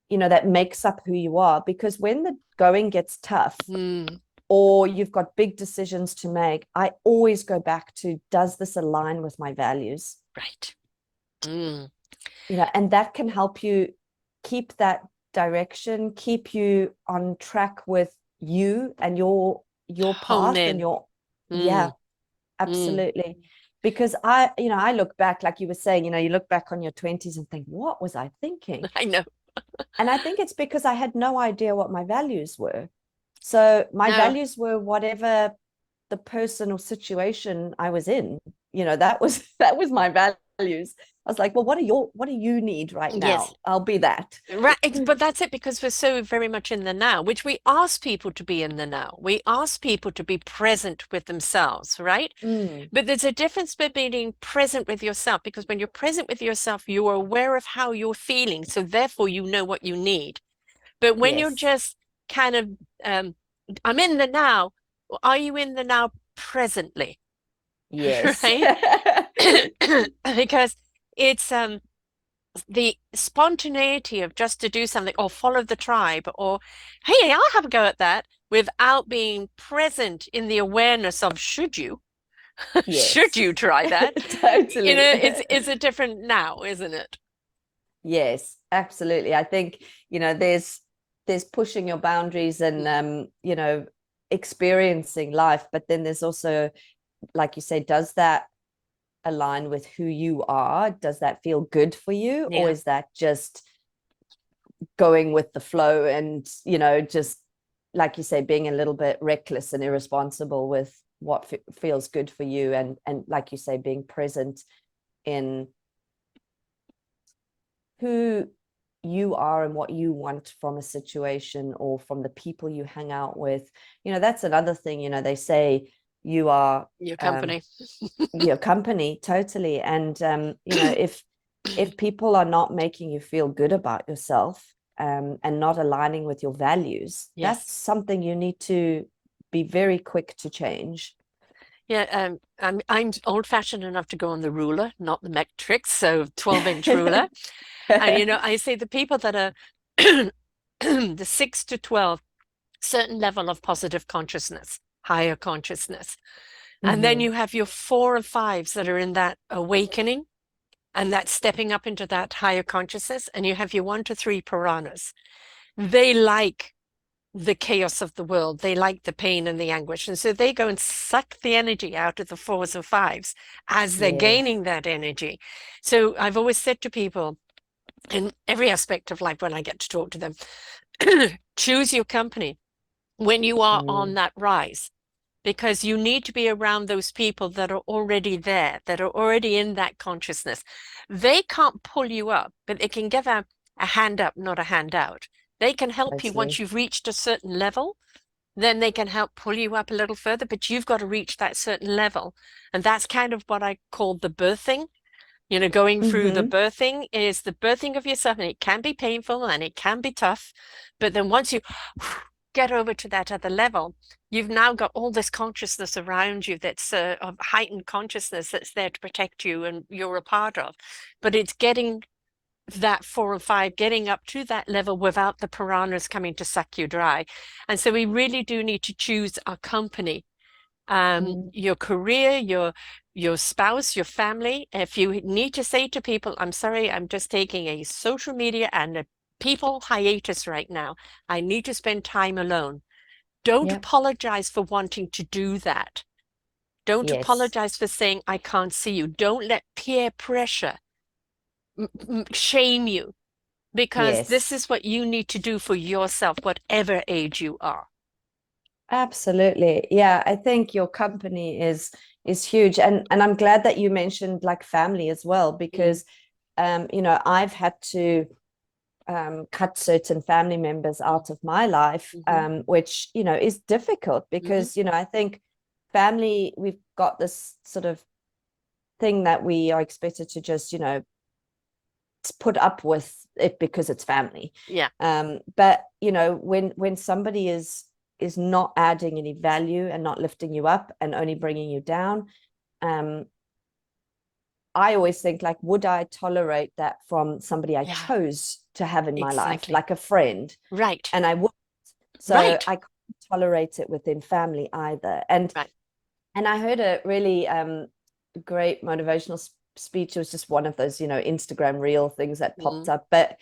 that makes up who you are. Because when the going gets tough, Mm, or you've got big decisions to make, I always go back to, does this align with my values? right. Mm, And that can help you keep that direction, keep you on track with you and your hone path and in. your, yeah, Mm, mm. absolutely. Because I look back, like you were saying, you look back on your 20s and think, what was I thinking? I know. And I think it's because I had no idea what my values were. So my No. values were whatever the person or situation I was in. That was that was my values. I was like, well, what do you need right Yes. now? I'll be that. Right, but that's it because we're so very much in the now, which we ask people to be in the now. We ask people to be present with themselves, right? Mm, But there's a difference between being present with yourself because when you're present with yourself, you are aware of how you're feeling. So therefore, you know what you need. But when you're yes. just kind of, um, I'm in the now, are you in the now presently? Yes. Right? Because it's the spontaneity of just to do something or follow the tribe or hey, I'll have a go at that without being present in the awareness of should you should Yes. you try that, Totally. it's a different now, isn't it? Yes, absolutely. I think, there's pushing your boundaries and Mm. experiencing life, but then there's also, like you say, does that align with who you are? Does that feel good for you? Or Yeah. is that just going with the flow and, just, like you say, being a little bit reckless and irresponsible with what feels good for you, and like you say, being present in who you are and what you want from a situation or from the people you hang out with. That's another thing, they say, you are Your company. your company, totally. And if people are not making you feel good about yourself, and not aligning with your values, Yes. that's something you need to be very quick to change. Yeah, I'm old-fashioned enough to go on the ruler, not the metrics, so 12-inch ruler. And I say the people that are the 6 to 12, certain level of positive consciousness, higher consciousness. And then Hmm. you have your 4 and 5s that are in that awakening and that stepping up into that higher consciousness. And you have your 1 to 3 piranhas. They like the chaos of the world. They like the pain and the anguish. And so they go and suck the energy out of the 4s and 5s as they're Yes. gaining that energy. So I've always said to people in every aspect of life when I get to talk to them, choose your company when you are on Mm. that rise, because you need to be around those people that are already there, that are already in that consciousness. They can't pull you up, but they can give a hand up, not a hand out. They can help you once Totally. you've reached a certain level, then they can help pull you up a little further, but you've got to reach that certain level. And that's kind of what I call the birthing. Going through the Hmm. birthing is the birthing of yourself, and it can be painful and it can be tough. But then once you get over to that other level, you've now got all this consciousness around you that's of heightened consciousness that's there to protect you and you're a part of. But it's getting that 4 and 5, getting up to that level without the piranhas coming to suck you dry. And so we really do need to choose our company, Mm. your career, your spouse, your family. If you need to say to people, I'm sorry, I'm just taking a social media and a people hiatus right now. I need to spend time alone. Don't Yeah. apologize for wanting to do that. Don't Yes. apologize for saying, I can't see you. Don't let peer pressure shame you, because this Yes. is what you need to do for yourself, whatever age you are. Absolutely. Yeah, I think your company is huge. And I'm glad that you mentioned like family as well, Mm, because I've had to cut certain family members mm, out of my life, mhm, which, is difficult mhm. because, I think family, we've got this sort of thing that we are expected to just, put up with it because it's family. Yeah, But when somebody is not adding any value and not lifting you up and only bringing you down, um, I always think like, would I tolerate that from somebody I yeah, chose to have in my life, exactly. like a friend? Right, And I would. So right, I can't tolerate it within family either. And right. and I heard a really great motivational speech. It was just one of those, Instagram reel things that popped Mm, up. But,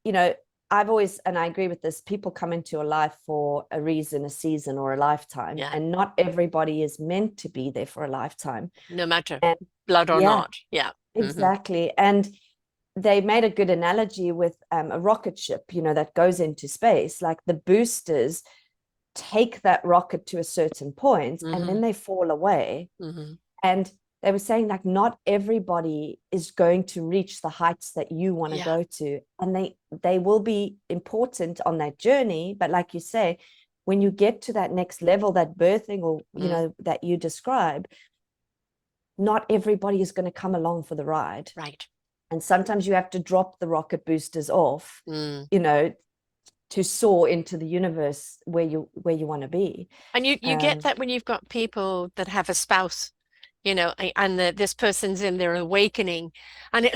you know, I've always, and I agree with this, people come into your life for a reason, a season, or a lifetime. yeah, And not everybody is meant to be there for a lifetime. no matter And blood or yeah, not. Yeah. Hmm. exactly. And they made a good analogy with a rocket ship, that goes into space. Like the boosters take that rocket to a certain point and Hmm. then they fall away. Hmm. And they were saying like not everybody is going to reach the heights that you want to Yeah, go to, and they will be important on that journey, but like you say, when you get to that next level, that birthing, or mm, that you describe, not everybody is going to come along for the ride, right. and sometimes you have to drop the rocket boosters off, Mm. you know to soar into the universe where you want to be. And you get um that when you've got people that have a spouse, and this person's in their awakening, and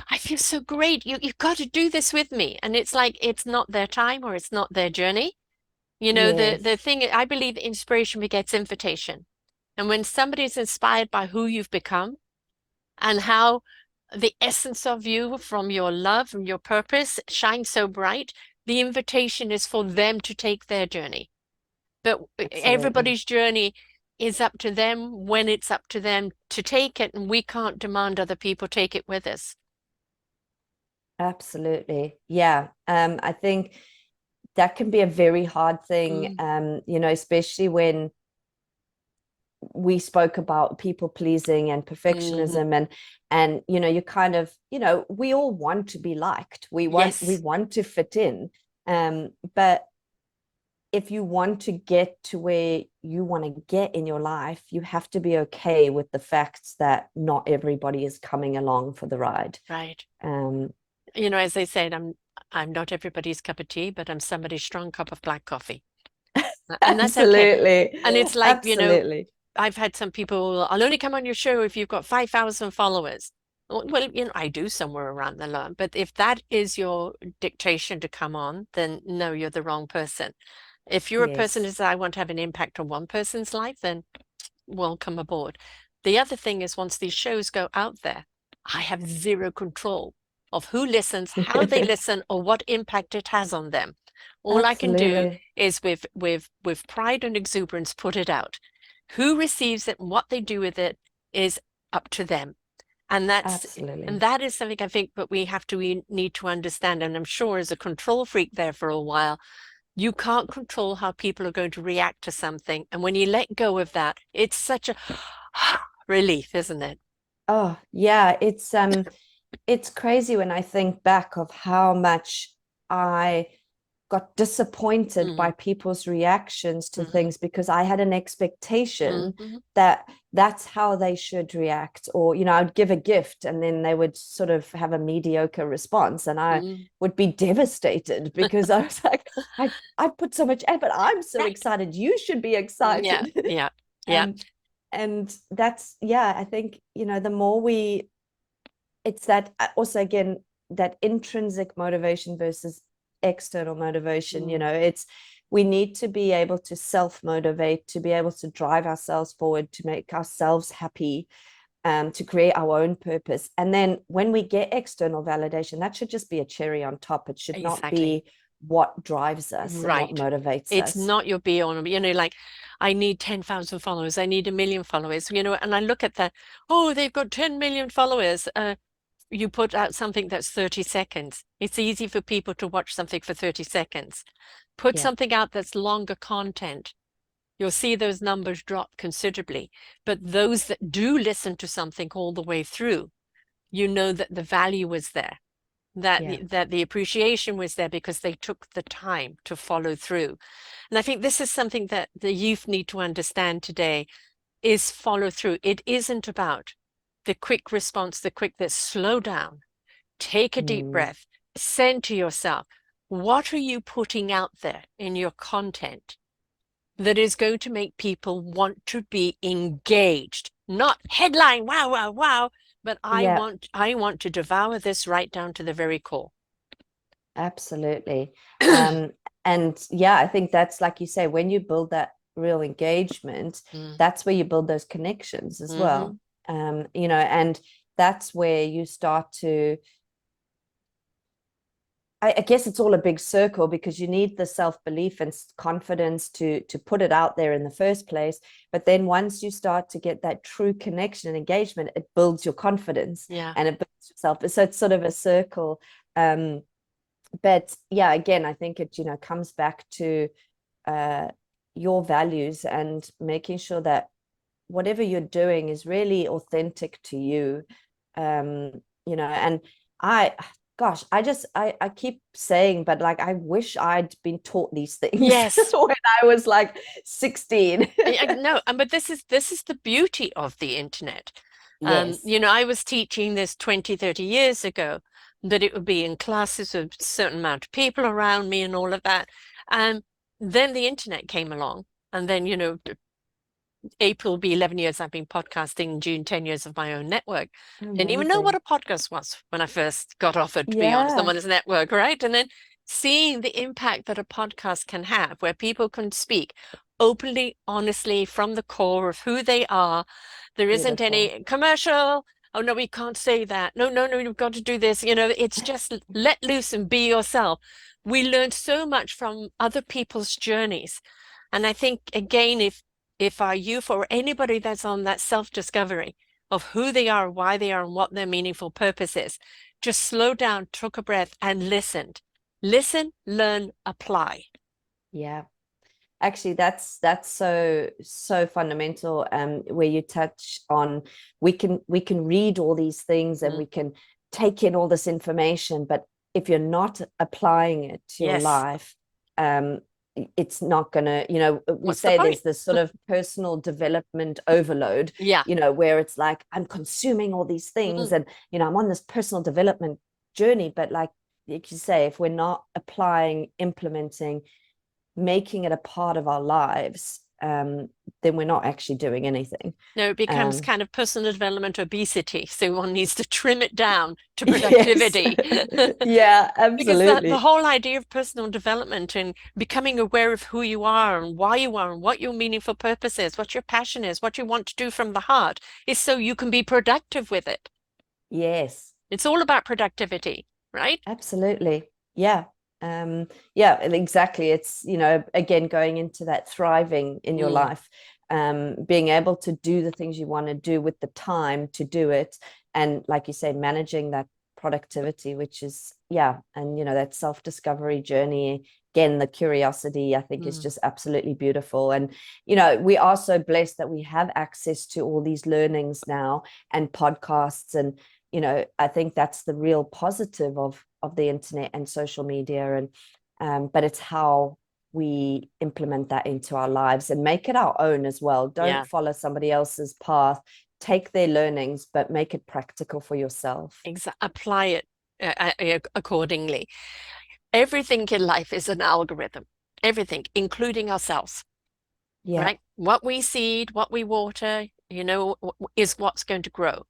I feel so great. You've got to do this with me, and it's like it's not their time or it's not their journey. The yes. thing I believe inspiration begets invitation, and when somebody's inspired by who you've become and how the essence of you from your love and your purpose shines so bright, the invitation is for them to take their journey. But Absolutely. everybody's journey is up to them when it's up to them to take it, and we can't demand other people take it with us. Absolutely. Yeah. I think that can be a very hard thing, Mm, especially when we spoke about people pleasing and mhm. perfectionism, and you kind of, we all want to be liked. We want Yes, to fit in. But if you want to get to where you want to get in your life, you have to be okay with the facts that not everybody is coming along for the ride. Right. Um, As I said, I'm not everybody's cup of tea, but I'm somebody's strong cup of black coffee. And that's okay. Absolutely. And it's like, Absolutely. I've had some people, I'll only come on your show if you've got 5,000 followers. Well, I do somewhere around the line, but if that is your dictation to come on, then no, you're the wrong person. If you're a person who Yes. says, I want to have an impact on one person's life, then welcome aboard. The other thing is once these shows go out there, I have zero control of who listens, how they listen, or what impact it has on them. All I can do Absolutely. is with pride and exuberance put it out. Who receives it and what they do with it is up to them. And Absolutely. that is something I think that we need to understand. And I'm sure as a control freak there for a while, you can't control how people are going to react to something. And when you let go of that, it's such a relief, isn't it? Oh, yeah, it's crazy when I think back of how much I got disappointed by Mm, people's reactions to hmm things because I had an expectation hmm that that's how they should react. Or, I'd give a gift and then they would sort of have a mediocre response. And I mm. would be devastated because I was like, I put so much effort. I'm so Right. excited. You should be Yeah, excited. yeah, yeah. um, and that's, yeah, I think, the more it's that also again that intrinsic motivation versus external motivation. Mm, It's we need to be able to self motivate, to be able to drive ourselves forward, to make ourselves happy, to create our own purpose. And then when we get external validation, that should just be a cherry on top. It should not exactly. be what drives us and what Right. motivates It's us. not your be all, like I need 10,000 followers, I need 1 million followers, and I look at that, oh, they've got 10 million followers. You put out something that's 30 seconds. It's easy for people to watch something for 30 seconds. Put Yeah. something out that's longer content. You'll see those numbers drop considerably. But those that do listen to something all the way through, you know that the value was there, Yeah. that the appreciation was there because they took the time to follow through. And I think this is something that the youth need to understand today is follow through. It isn't about the quick response, slow down, take a deep Mm, breath, send to yourself, what are you putting out there in your content that is going to make people want to be engaged? Not headline, wow, wow, wow, but yeah. I want to devour this right down to the very core. Absolutely. Um, and yeah, I think that's like you say, when you build that real engagement, Mm, that's where you build those connections as hmm well. And that's where you start to, I guess it's all a big circle because you need the self-belief and confidence to put it out there in the first place. But then once you start to get that true connection and engagement, it builds your confidence Yeah. and it builds yourself. So it's sort of a circle. But yeah, again, I think it comes back to uh your values and making sure that whatever you're doing is really authentic to you. And I gosh, I keep saying, but like I wish I'd been taught these things Yes. when I was like 16. No, but this is the beauty of the internet. Yes. I was teaching this 20, 30 years ago, that it would be in classes with a certain amount of people around me and all of that. And then the internet came along, and then, April will be 11 years I've been podcasting, June 10 years of my own network. Didn't even know what Amazing. a podcast was when I first got offered to be on Yeah. someone's network, right? And then seeing the impact that a podcast can have, where people can speak openly, honestly, from the core of who they are. There isn't Beautiful. any commercial. Oh, no, we can't say that. No, no, no, you've got to do this. It's just let loose and be yourself. We learn so much from other people's journeys. And I think, again, if our youth or anybody that's on that self-discovery of who they are, why they are, and what their meaningful purpose is, just slow down, took a breath, and listened. Listen, learn, apply. Yeah. Actually, that's so fundamental, where you touch on we can read all these things and Mm, we can take in all this information, but if you're not applying it to your yes. life, um it's not going to, we What's the say point? there's this sort of personal development overload, Yeah. where it's like I'm consuming all these things, Mm. and I'm on this personal development journey, but like you say, if we're not applying, implementing, making it a part of our lives, then we're not actually doing anything. No, it becomes um kind of personal development obesity. So one needs to trim it down to yes. productivity. Yeah, Because the absolutely. whole idea of personal development and becoming aware of who you are and why you are and what your meaningful purpose is, what your passion is, what you want to do from the heart is so you can be productive with it. Yes. It's all about productivity, right? Absolutely. Yeah. Yeah, exactly. It's, again, going into that thriving in your Mm, life, being able to do the things you want to do with the time to do it. And like you say, managing that productivity, which is, yeah. And, that self-discovery journey, again, the curiosity, I think is mm, just absolutely beautiful. And, we are so blessed that we have access to all these learnings now and podcasts, and I think that's the real positive of the internet and social media. And but it's how we implement that into our lives and make it our own as well. Don't yeah, follow somebody else's path. Take their learnings, but make it practical for yourself. apply it accordingly. Everything in life is an algorithm, everything, including ourselves, Yeah. right? What we seed, what we water, is what's going to grow.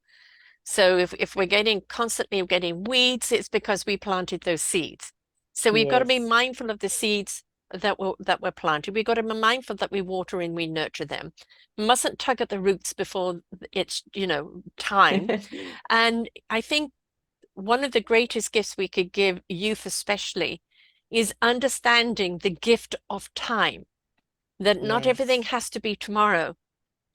So if we're getting constantly getting weeds, it's because we planted those seeds. So we've got to be Yes. mindful of the seeds that we're planting. We've got to be mindful that we water and we nurture them. We mustn't tug at the roots before it's, time. And I think one of the greatest gifts we could give youth, especially, is understanding the gift of time, that not everything Yes. has to be tomorrow.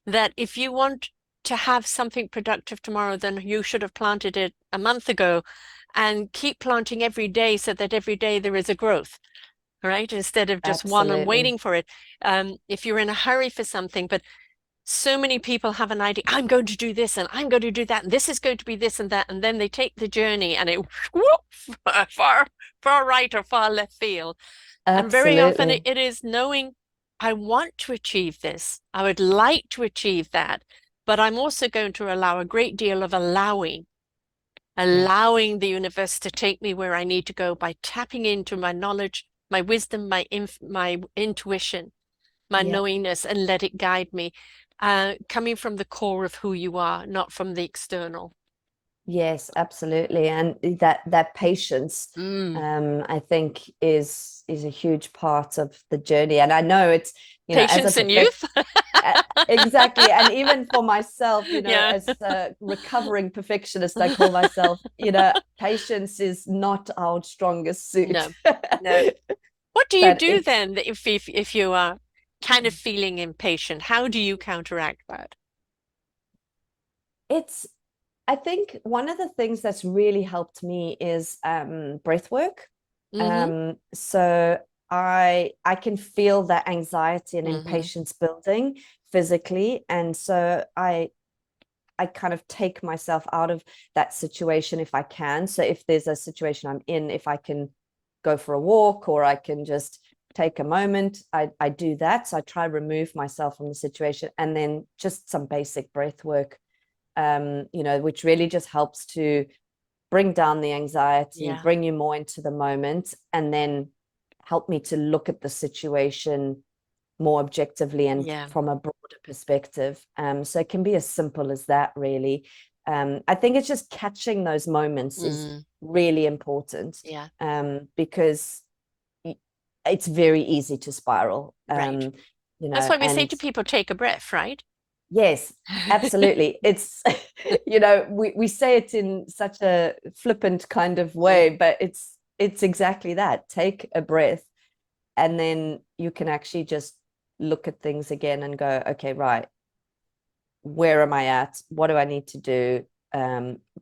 That if you want to have something productive tomorrow, then you should have planted it a month ago and keep planting every day so that every day there is a growth, right? Instead of just one and Absolutely. waiting for it. If you're in a hurry for something, but so many people have an idea, I'm going to do this and I'm going to do that, and this is going to be this and that, and then they take the journey and it whoop, far, far right or far left field. And very often Absolutely. it is knowing I want to achieve this, I would like to achieve that, but I'm also going to allow a great deal of Yeah. allowing the universe to take me where I need to go by tapping into my knowledge, my wisdom, my intuition, my Yeah. knowingness, and let it guide me, coming from the core of who you are, not from the external. Yes, absolutely. And that patience, Mm. I think is a huge part of the journey. And I know it's, as a Patience and perfect youth. uh, exactly. And even for myself, Yeah. as a recovering perfectionist, I call myself, patience is not our strongest suit. No, no. What do you But do then if you are kind of feeling impatient? How do you counteract that? it's I think one of the things that's really helped me is breath work. Mm-hmm. So I can feel that anxiety and Mm-hmm. impatience building physically, and so I kind of take myself out of that situation if I can. So if there's a situation I'm in, if I can go for a walk or I can just take a moment, I do that. So I try to remove myself from the situation, and then just some basic breath work, which really just helps to bring down the anxiety, Yeah. bring you more into the moment, and then help me to look at the situation more objectively and Yeah. from a broader perspective. So it can be as simple as that, really. I think it's just catching those moments is Mm. really important, Yeah. because it's very easy to spiral. Right. That's why we say And to people, take a breath, right? yes, absolutely. It's, we say it in such a flippant kind of Mm. way, but it's exactly that. Take a breath, and then you can actually just look at things again and go, okay, right, where am I at? What do I need to do?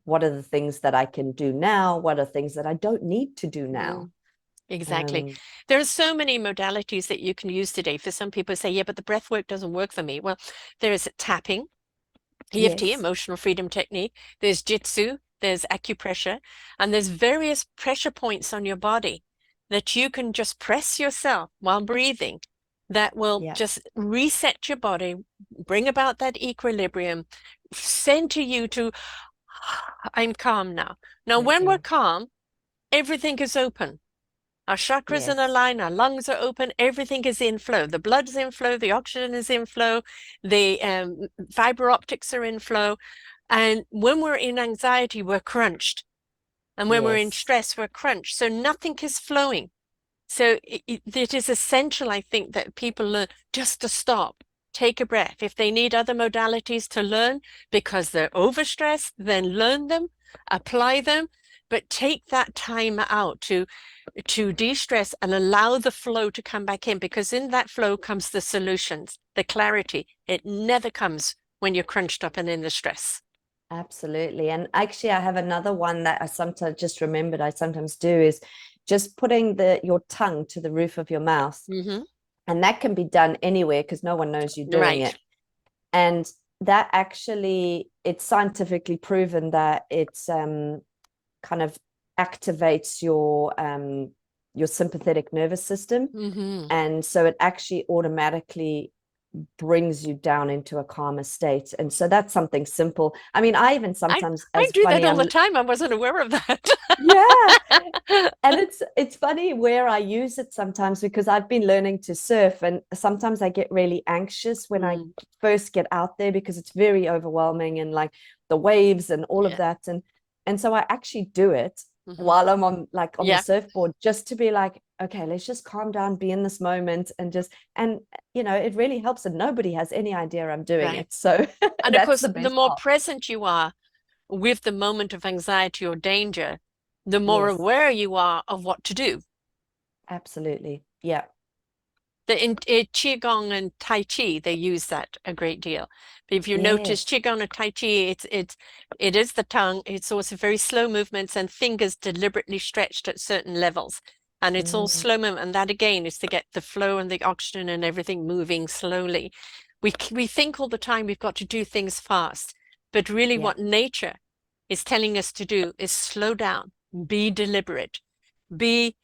What are the things that I can do now? What are things that I don't need to do now? Mm. Exactly. Um, There are so many modalities that you can use today. For some people say, yeah, but the breath work doesn't work for me. Well, there is tapping, EFT, yes, emotional freedom technique. There's jitsu, there's acupressure, and there's various pressure points on your body that you can just press yourself while breathing that will Yeah. just reset your body, bring about that equilibrium, center you to, I'm calm now. Now, when we're Absolutely. calm, everything is open. Our chakras are Yes. aligned, our lungs are open, everything is in flow. The blood's in flow, the oxygen is in flow, the fiber optics are in flow. And when we're in anxiety, we're crunched. And when we're in Yes. stress, we're crunched. So nothing is flowing. So it is essential, I think, that people learn just to stop, take a breath. If they need other modalities to learn because they're overstressed, then learn them, apply them, but take that time out to de-stress and allow the flow to come back in, because in that flow comes the solutions, the clarity. It never comes when you're crunched up and in the stress. Absolutely. And actually, I have another one that I sometimes just remembered I sometimes do is just putting your tongue to the roof of your mouth. Mm-hmm. And that can be done anywhere because no one knows you're doing Right. it. And that actually, it's scientifically proven that it's kind of activates your sympathetic nervous system. Mm-hmm. And so it actually automatically brings you down into a calmer state. And so that's something simple. I mean, I even I sometimes, I as do that funny, all the time. I wasn't aware of that. yeah. And it's funny where I use it sometimes because I've been learning to surf and sometimes I get really anxious when I Mm, first get out there because it's very overwhelming and like the waves and all of yeah. that. And so I actually do it Mm-hmm. while I'm on the Yeah. surfboard just to be like, okay, let's just calm down, be in this moment and just and it really helps and nobody has any idea I'm doing Right. it. So And of that's course, the the best more part. present you are with the moment of anxiety or danger, the more Yes, aware you are of what to do. absolutely. Yeah. In Qigong and Tai Chi, they use that a great deal. But if you notice Yes. Qigong and Tai Chi, it is the tongue. It's also very slow movements and fingers deliberately stretched at certain levels. And it's all Mm, slow movement. And that again is to get the flow and the oxygen and everything moving slowly. We think all the time we've got to do things fast, but really yeah. what nature is telling us to do is slow down, be deliberate, be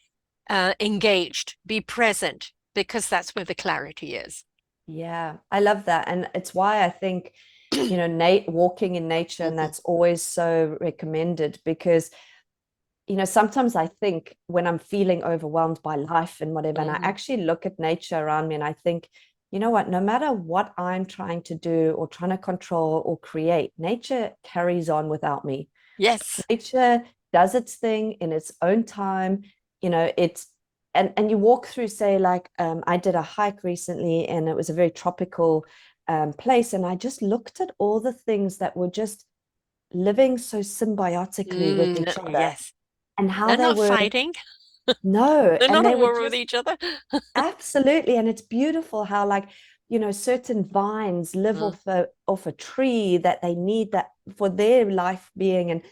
engaged, be present, because that's where the clarity is. Yeah, I love that. And it's why I think, Nate walking in nature, and Mhm. that's always so recommended because, sometimes I think when I'm feeling overwhelmed by life and whatever, and I Mhm. actually look at nature around me and I think, you know what, no matter what I'm trying to do or trying to control or create, nature carries on without me. Yes. Nature does its thing in its own time. It's and you walk through, say, like I did a hike recently and it was a very tropical place, and I just looked at all the things that were just living so symbiotically with each other Yes. and how They're they not were fighting. no, They're and not they at were war with just each other. absolutely, and it's beautiful how like certain vines live Mm. off a tree that they need that for their life being,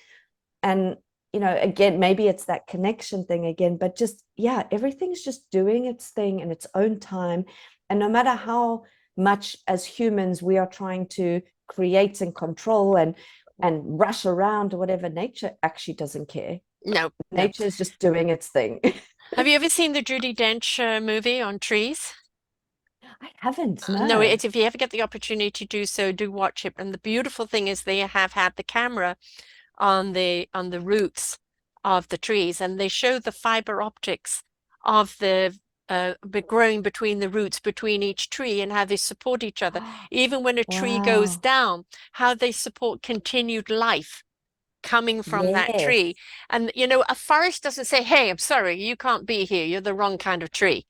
and again, maybe it's that connection thing again, but just yeah, everything's just doing its thing in its own time. And no matter how much as humans we are trying to create and control and rush around or whatever, nature actually doesn't care. No, no. Nature is just doing its thing. Have you ever seen the Judy Dench movie on trees? I haven't, No, no. it's if you ever get the opportunity to do so, do watch it. And the beautiful thing is they have had the camera on the roots of the trees, and they show the fiber optics of the growing between the roots between each tree and how they support each other. Even when a tree goes Wow. down, how they support continued life coming from that tree. Yes. And a forest doesn't say, "Hey, I'm sorry, you can't be here. You're the wrong kind of tree."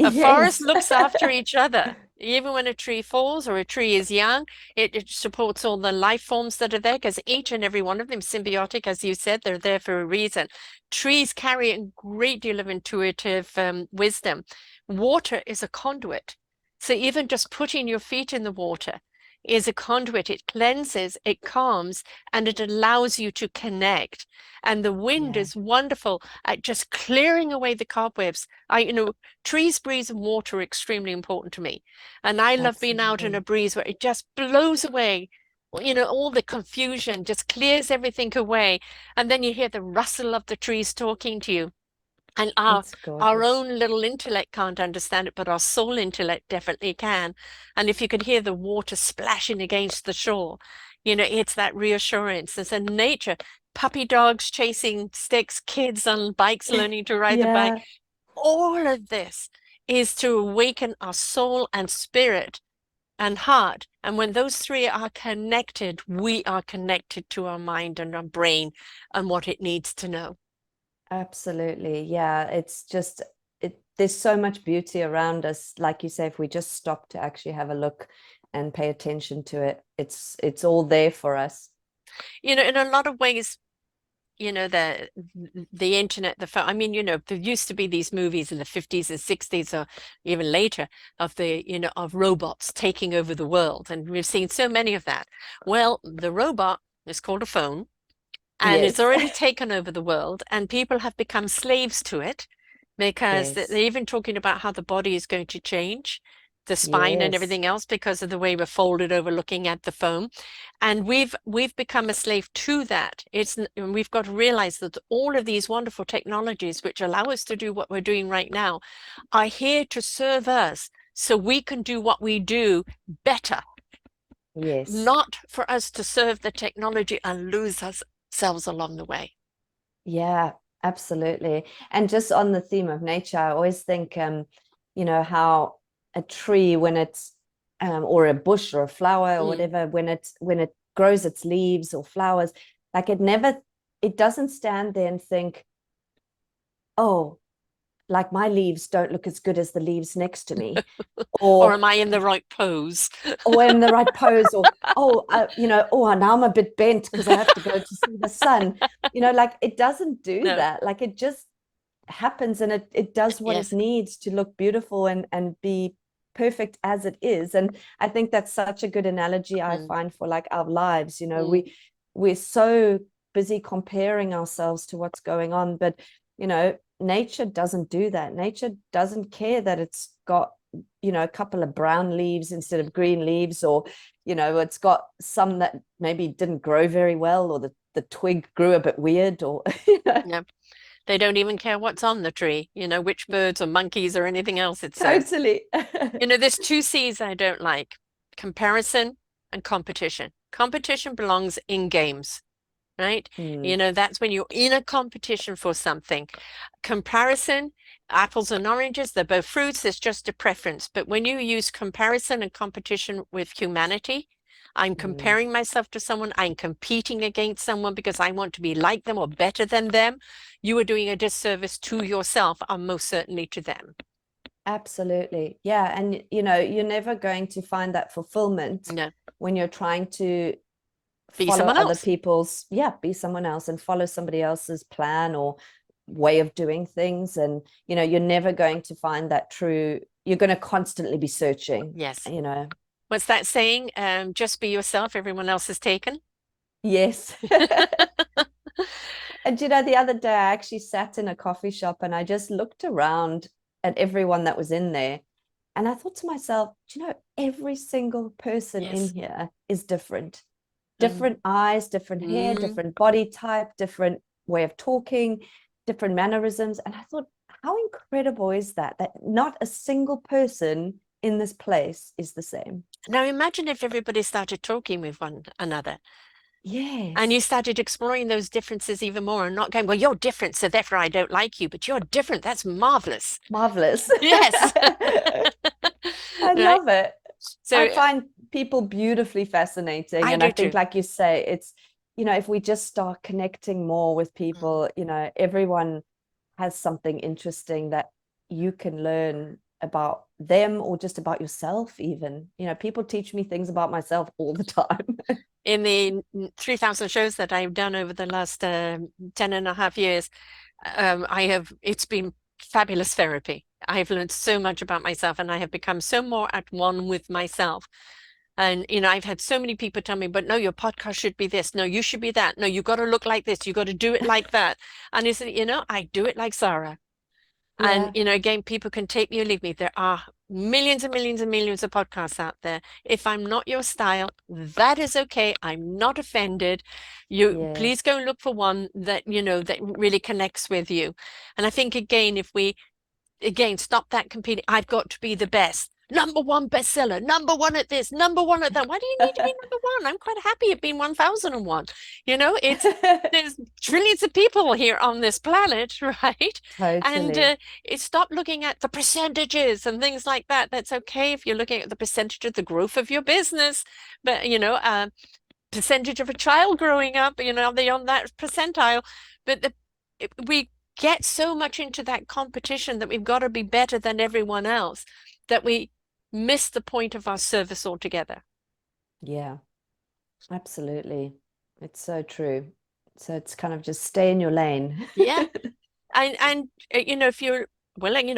A forest Yes. looks after each other. Even when a tree falls or a tree is young, it supports all the life forms that are there because each and every one of them symbiotic, as you said, they're there for a reason. Trees carry a great deal of intuitive wisdom. Water is a conduit. So even just putting your feet in the water is a conduit. It cleanses, it calms, and it allows you to connect. And the wind Yeah, is wonderful at just clearing away the cobwebs. Trees, breeze, and water are extremely important to me. And I love being out in a absolutely. breeze where it just blows away, all the confusion, just clears everything away. And then you hear the rustle of the trees talking to you. And It's our gorgeous. own little intellect can't understand it, but our soul intellect definitely can. And if you could hear the water splashing against the shore, it's that reassurance. There's a nature, puppy dogs chasing sticks, kids on bikes learning to ride the bike. Yeah, All of this is to awaken our soul and spirit and heart. And when those three are connected, we are connected to our mind and our brain and what it needs to know. absolutely. Yeah, it's just there's so much beauty around us. Like you say, if we just stop to actually have a look and pay attention to it, it's all there for us. In a lot of ways, the internet, the phone. I mean, there used to be these movies in the 50s and 60s or even later of of robots taking over the world. And we've seen so many of that. Well, the robot is called a phone and it's Yes. already taken over the world, and people have become slaves to it because they're Yes. even talking about how the body is going to change, the spine and Yes. everything else because of the way we're folded over looking at the phone. And we've become a slave to that. We've got to realize that all of these wonderful technologies which allow us to do what we're doing right now are here to serve us so we can do what we do better, Yes. not for us to serve the technology and lose ourselves along the way. Yeah, absolutely. And just on the theme of nature, I always think, how a tree when it's or a bush or a flower or Mm. whatever, when it grows its leaves or flowers, like it doesn't stand there and think, oh, like my leaves don't look as good as the leaves next to me, Or or am I in the right pose? in the right pose, or oh, now I'm a bit bent because I have to go to see the sun. Like it doesn't do No. that. Like it just happens, and it does what it Yes. needs to look beautiful and be perfect as it is. And I think that's such a good analogy I Mm. find for like our lives. Mm. We're so busy comparing ourselves to what's going on, but nature doesn't do that. Nature doesn't care that it's got a couple of brown leaves instead of green leaves, or it's got some that maybe didn't grow very well, or the twig grew a bit weird, or No. They don't even care what's on the tree, which birds or monkeys or anything else it says. totally. There's two C's I don't like: comparison and competition. Competition belongs in games, right? Mm, That's when you're in a competition for something. Comparison, apples and oranges, they're both fruits, it's just a preference. But when you use comparison and competition with humanity, I'm mm. comparing myself to someone, I'm competing against someone because I want to be like them or better than them. You are doing a disservice to yourself and most certainly to them. Absolutely. Yeah. And you're never going to find that fulfillment No, when you're trying to be follow someone other else. people's, yeah, be someone else and follow somebody else's plan or way of doing things. And you're never going to find that true, you're going to constantly be Yes. searching. What's that saying? Just be yourself, everyone else is taken. Yes. And the other day I actually sat in a coffee shop and I just looked around at everyone that was in there. And I thought to myself, every single person in Yes. here is different. Mm. Different eyes, different hair, Mm. different body type, different way of talking, different mannerisms. And I thought, how incredible is that? That not a single person in this place is the same. Now imagine if everybody started talking with one another and you Yes. started exploring those differences even more and not going, well, you're different, so therefore I don't like you, but you're different. That's marvelous. Marvelous. Yes. I Right. love it. So I find people beautifully fascinating. I And I do think, too. like you say, if we just start connecting more with Mm. people, everyone has something interesting that you can learn about them or just about yourself, even. People teach me things about myself all the time. In the 3,000 shows that I've done over the last 10 and a half years, it's been fabulous therapy. I've learned so much about myself and I have become so more at one with myself. And, I've had so many people tell me, but no, your podcast should be this. No, you should be that. No, you got to look like this. You got to do it like that. And I said, I do it like Sarah. And, Yeah. again, people can take me or leave me. There are millions and millions and millions of podcasts out there. If I'm not your style, that is okay. I'm not offended. You please Yes. go and look for one that, that really connects with you. And I think again, if we stop that competing. I've got to be the best. Number one bestseller, number one at this, number one at that. Why do you need to be number one? I'm quite happy at being 1001. There's trillions of people here on this planet, right? And Totally. stop looking at the percentages and things like that. That's okay if you're looking at the percentage of the growth of your business, but percentage of a child growing up, they on that percentile. But we get so much into that competition that we've got to be better than everyone else that we miss the point of our service altogether. Yeah, absolutely. It's so true. So it's kind of just stay in your lane. Yeah. And if you're willing,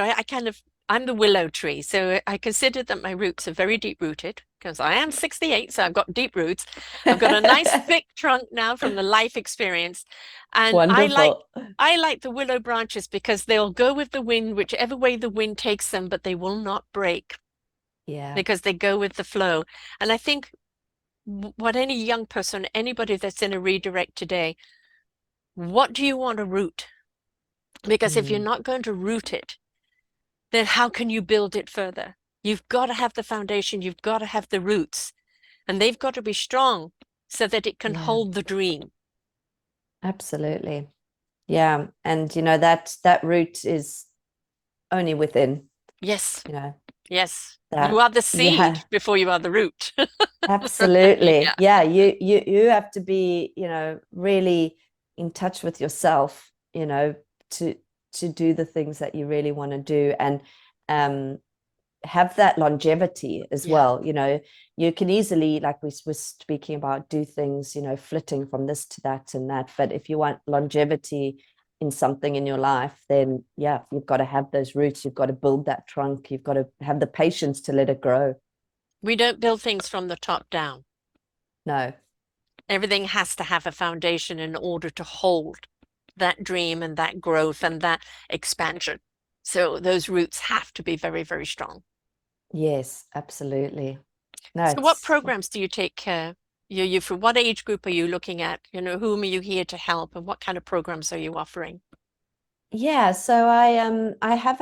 I'm the willow tree. So I consider that my roots are very deep rooted because I am 68, so I've got deep roots. I've got a nice thick trunk now from the life experience. And Wonderful. I like the willow branches because they'll go with the wind, whichever way the wind takes them, but they will not break Yeah. because they go with the flow. And I think what any young person, anybody that's in a redirect today, what do you want to root? Because if you're Mm, not going to root it, then how can you build it further? You've got to have the foundation, you've got to have the roots, and they've got to be strong so that it can yeah, hold the dream. absolutely. Yeah. And that root is only within, Yes, you know, yes. You that are the seed yeah, before you are the root. absolutely. Yeah. Yeah, you have to be, really in touch with yourself, to do the things that you really want to do and um have that longevity as Yeah. well. You can easily, like we were speaking about, do things, flitting from this to that and that. But if you want longevity in something in your life, then yeah, you've got to have those roots. You've got to build that trunk. You've got to have the patience to let it grow. We don't build things from the top down. No. Everything has to have a foundation in order to hold that dream and that growth and that expansion. So those roots have to be very, very strong. Yes, absolutely. No, So what it's programs do you take you for what age group are you looking at? Whom are you here to help and what kind of programs are you offering? yeah, so I have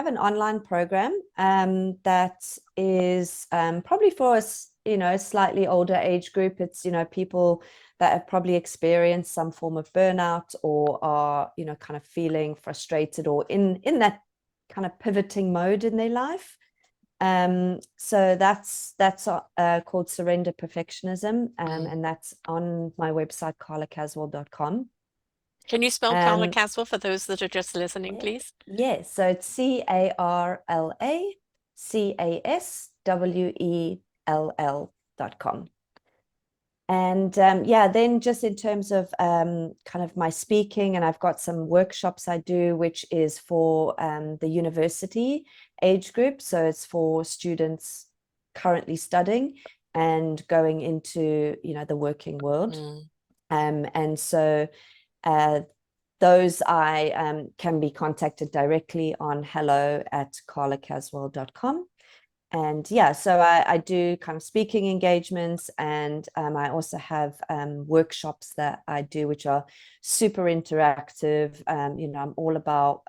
an online program that is probably for us, slightly older age group. It's, people that have probably experienced some form of burnout or are, kind of feeling frustrated or in that kind of pivoting mode in their life. So that's called Surrender Perfectionism, Mm. and that's on my website, carlacaswell.com. Can you spell Carla Um, Caswell for those that are just listening, yeah, please? yeah, so it's CarlaCaswell.com. And yeah, then just in terms of kind of my speaking, and I've got some workshops I do, which is for the university age group. So it's for students currently studying and going into, the working world. Mm. And so uh, those I can be contacted directly on hello@carlacaswell.com. And yeah, so I do kind of speaking engagements, and I also have workshops that I do, which are super interactive. I'm all about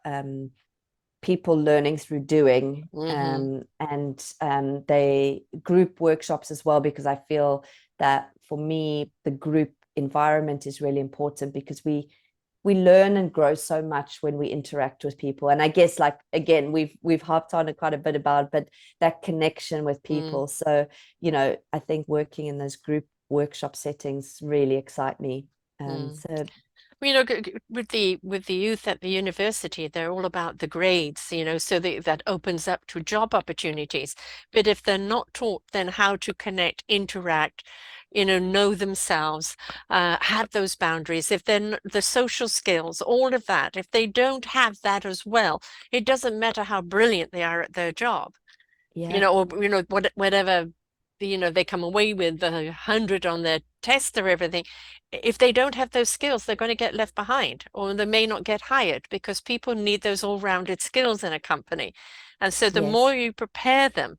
people learning through doing, Hmm. and they group workshops as well, because I feel that for me the group environment is really important, because we learn and grow so much when we interact with people. And I guess, like, again, we've harped on it quite a bit about, but that connection with Mm. people. So I think working in those group workshop settings really excite me. Mm. So Well, with the youth at the university, they're all about the grades, so that opens up to job opportunities. But if they're not taught then how to connect, interact, know themselves, have those boundaries, if then the social skills, all of that, if they don't have that as well, it doesn't matter how brilliant they are at their job, yeah, or whatever they come away with 100 on their test or everything. If they don't have those skills, they're going to get left behind, or they may not get hired because people need those all-rounded skills in a company. And so the more Yes. you prepare them,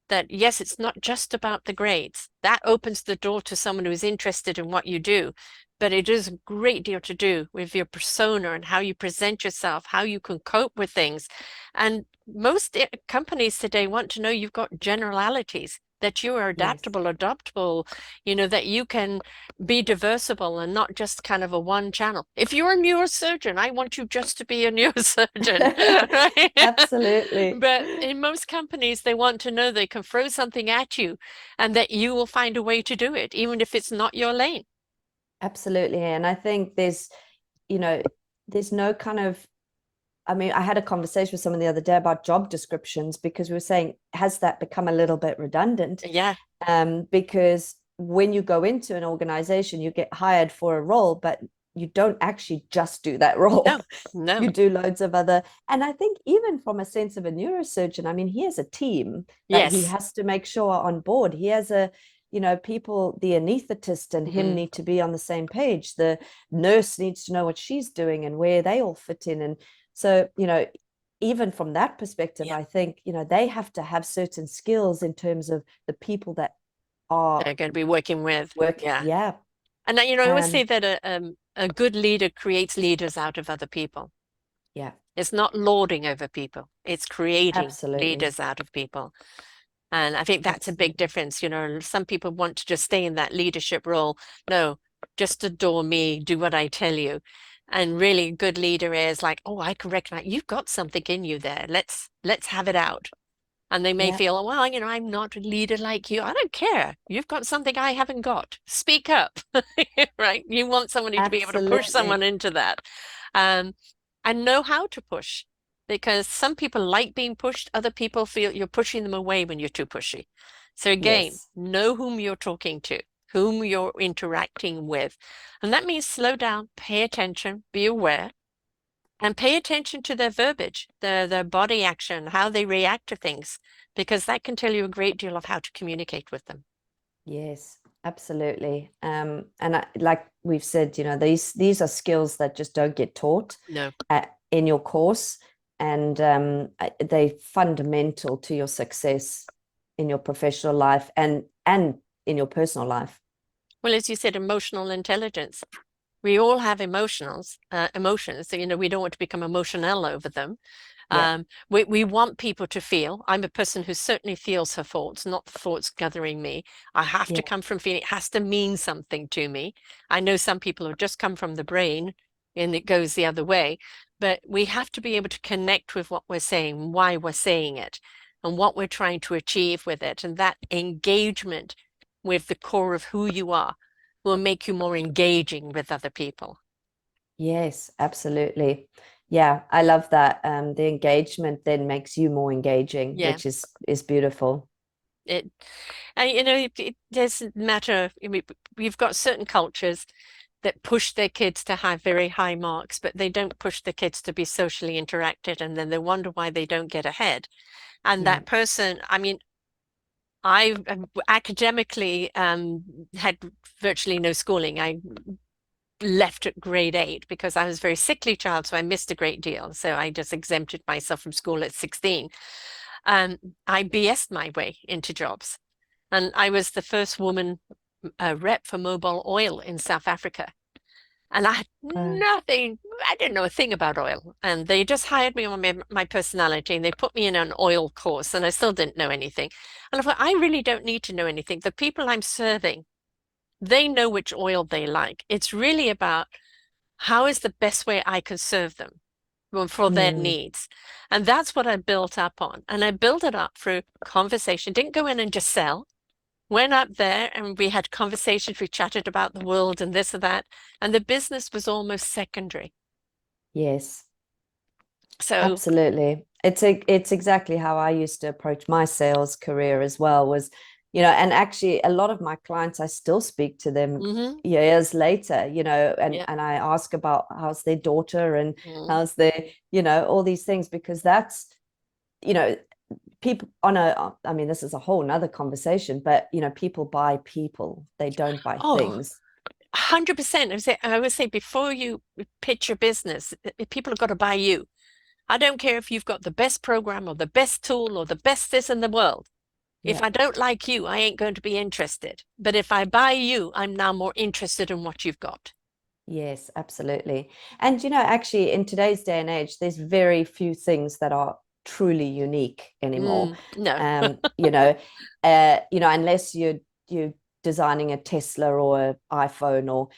that yes, it's not just about the grades. That opens the door to someone who is interested in what you do. But it is a great deal to do with your persona and how you present yourself, how you can cope with things. And most companies today want to know you've got generalities, that you are Yes. adaptable, adaptable, that you can be diversible and not just kind of a one channel. If you're a neurosurgeon, I want you just to be a neurosurgeon, right? Absolutely. But in most companies, they want to know they can throw something at you and that you will find a way to do it, even if it's not your lane. Absolutely. And I think you know, there's no kind of, I mean, I had a conversation with someone the other day about job descriptions because we were saying, has that become a little bit redundant? Yeah. Because when you go into an organization, you get hired for a role, but you don't actually just do that role. No, no. You do loads of other, and I think even from a sense of a neurosurgeon, I mean, he has a team that he Yes. has to make sure are on board. He has people, the anesthetist and him Hmm. need to be on the same page. The nurse needs to know what she's doing and where they all fit in. And so, even from that perspective, Yeah. I think, they have to have certain skills in terms of the people that are They're going to be working with. work. Yeah. Yeah. And I always say Um, that a good leader creates leaders out of other people. yeah, It's not lording over people. It's creating absolutely. leaders out of people. And I think that's a big Absolutely. difference. Some people want to just stay in that leadership role. No, just adore me, do what I tell you. And really, a good leader is like, oh, I can recognize you've got something in you there. Let's have it out. And they may Yeah, feel, well, I'm not a leader like you. I don't care. You've got something I haven't got. Speak up, right? You want somebody to be able to push someone absolutely. into that, um, and know how to push. Because some people like being pushed, other people feel you're pushing them away when you're too pushy. So again, Yes. know whom you're talking to, whom you're interacting with. And that means slow down, pay attention, be aware, and pay attention to their verbiage, their body action, how they react to things, because that can tell you a great deal of how to communicate with them. Yes, absolutely. And like we've said, these are skills that just don't get taught No. in your course, and they're fundamental to your success in your professional life and in your personal life. Well, as you said, emotional intelligence. We all have emotions. So, we don't want to become emotional over them. Yeah, We want people to feel. I'm a person who certainly feels her thoughts, not the thoughts gathering me. I have to yeah, come from feeling. It has to mean something to me. I know some people have just come from the brain and it goes the other way, but we have to be able to connect with what we're saying, why we're saying it, and what we're trying to achieve with it. And that engagement with the core of who you are will make you more engaging with other people. yes, absolutely. Yeah, I love that. The engagement then makes you more engaging, Yeah. which is beautiful. It, and it doesn't matter. I mean, we've got certain cultures that push their kids to have very high marks, but they don't push the kids to be socially interacted, and then they wonder why they don't get ahead. And Yeah, that person, I mean, I academically had virtually no schooling. I left at grade 8 because I was a very sickly child, so I missed a great deal. So I just exempted myself from school at 16. I BS'd my way into jobs. And I was the first woman rep for Mobil Oil in South Africa. And I had uh, nothing, I didn't know a thing about oil. And they just hired me on my personality and they put me in an oil course and I still didn't know anything. And I thought, I really don't need to know anything. The people I'm serving, they know which oil they like. It's really about how is the best way I can serve them for their mm, needs. And that's what I built up on. And I built it up through conversation, didn't go in and just sell. Went up there and we had conversations. We chatted about the world and this and that. And the business was almost secondary. yes. So, Absolutely. It's exactly how I used to approach my sales career as well was, and actually a lot of my clients, I still speak to them hmm years later, and yeah. I ask about how's their daughter and Mm. how's their, all these things because that's, you know, people on I mean, this is a whole nother conversation, but people buy people, they don't buy Oh, things. 100%. I would say before you pitch your business, people have got to buy you. I don't care if you've got the best program or the best tool or the best this in the world. If Yeah. I don't like you, I ain't going to be interested. But if I buy you, I'm now more interested in what you've got. Yes, absolutely. And actually, in today's day and age, there's very few things that are truly unique anymore. No. Unless you're designing a Tesla or an iPhone, or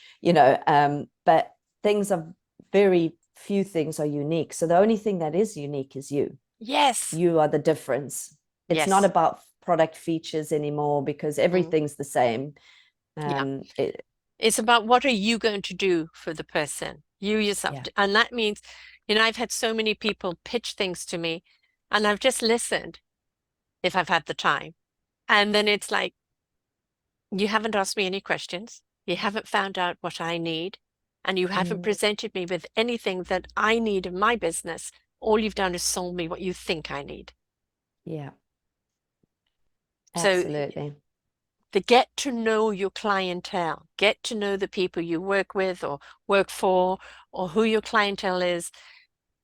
but things are very few things are unique. So the only thing that is unique is you. Yes. You are the difference. It's not Yes. about product features anymore because Mm, everything's the same. yeah. It, It's about what are you going to do for the person, you yourself. yeah. And that means, I've had so many people pitch things to me and I've just listened if I've had the time. And then it's like, you haven't asked me any questions. You haven't found out what I need. And you haven't Mm, presented me with anything that I need in my business. All you've done is sold me what you think I need. yeah. So Absolutely. the get to know your clientele, get to know the people you work with or work for, or who your clientele is,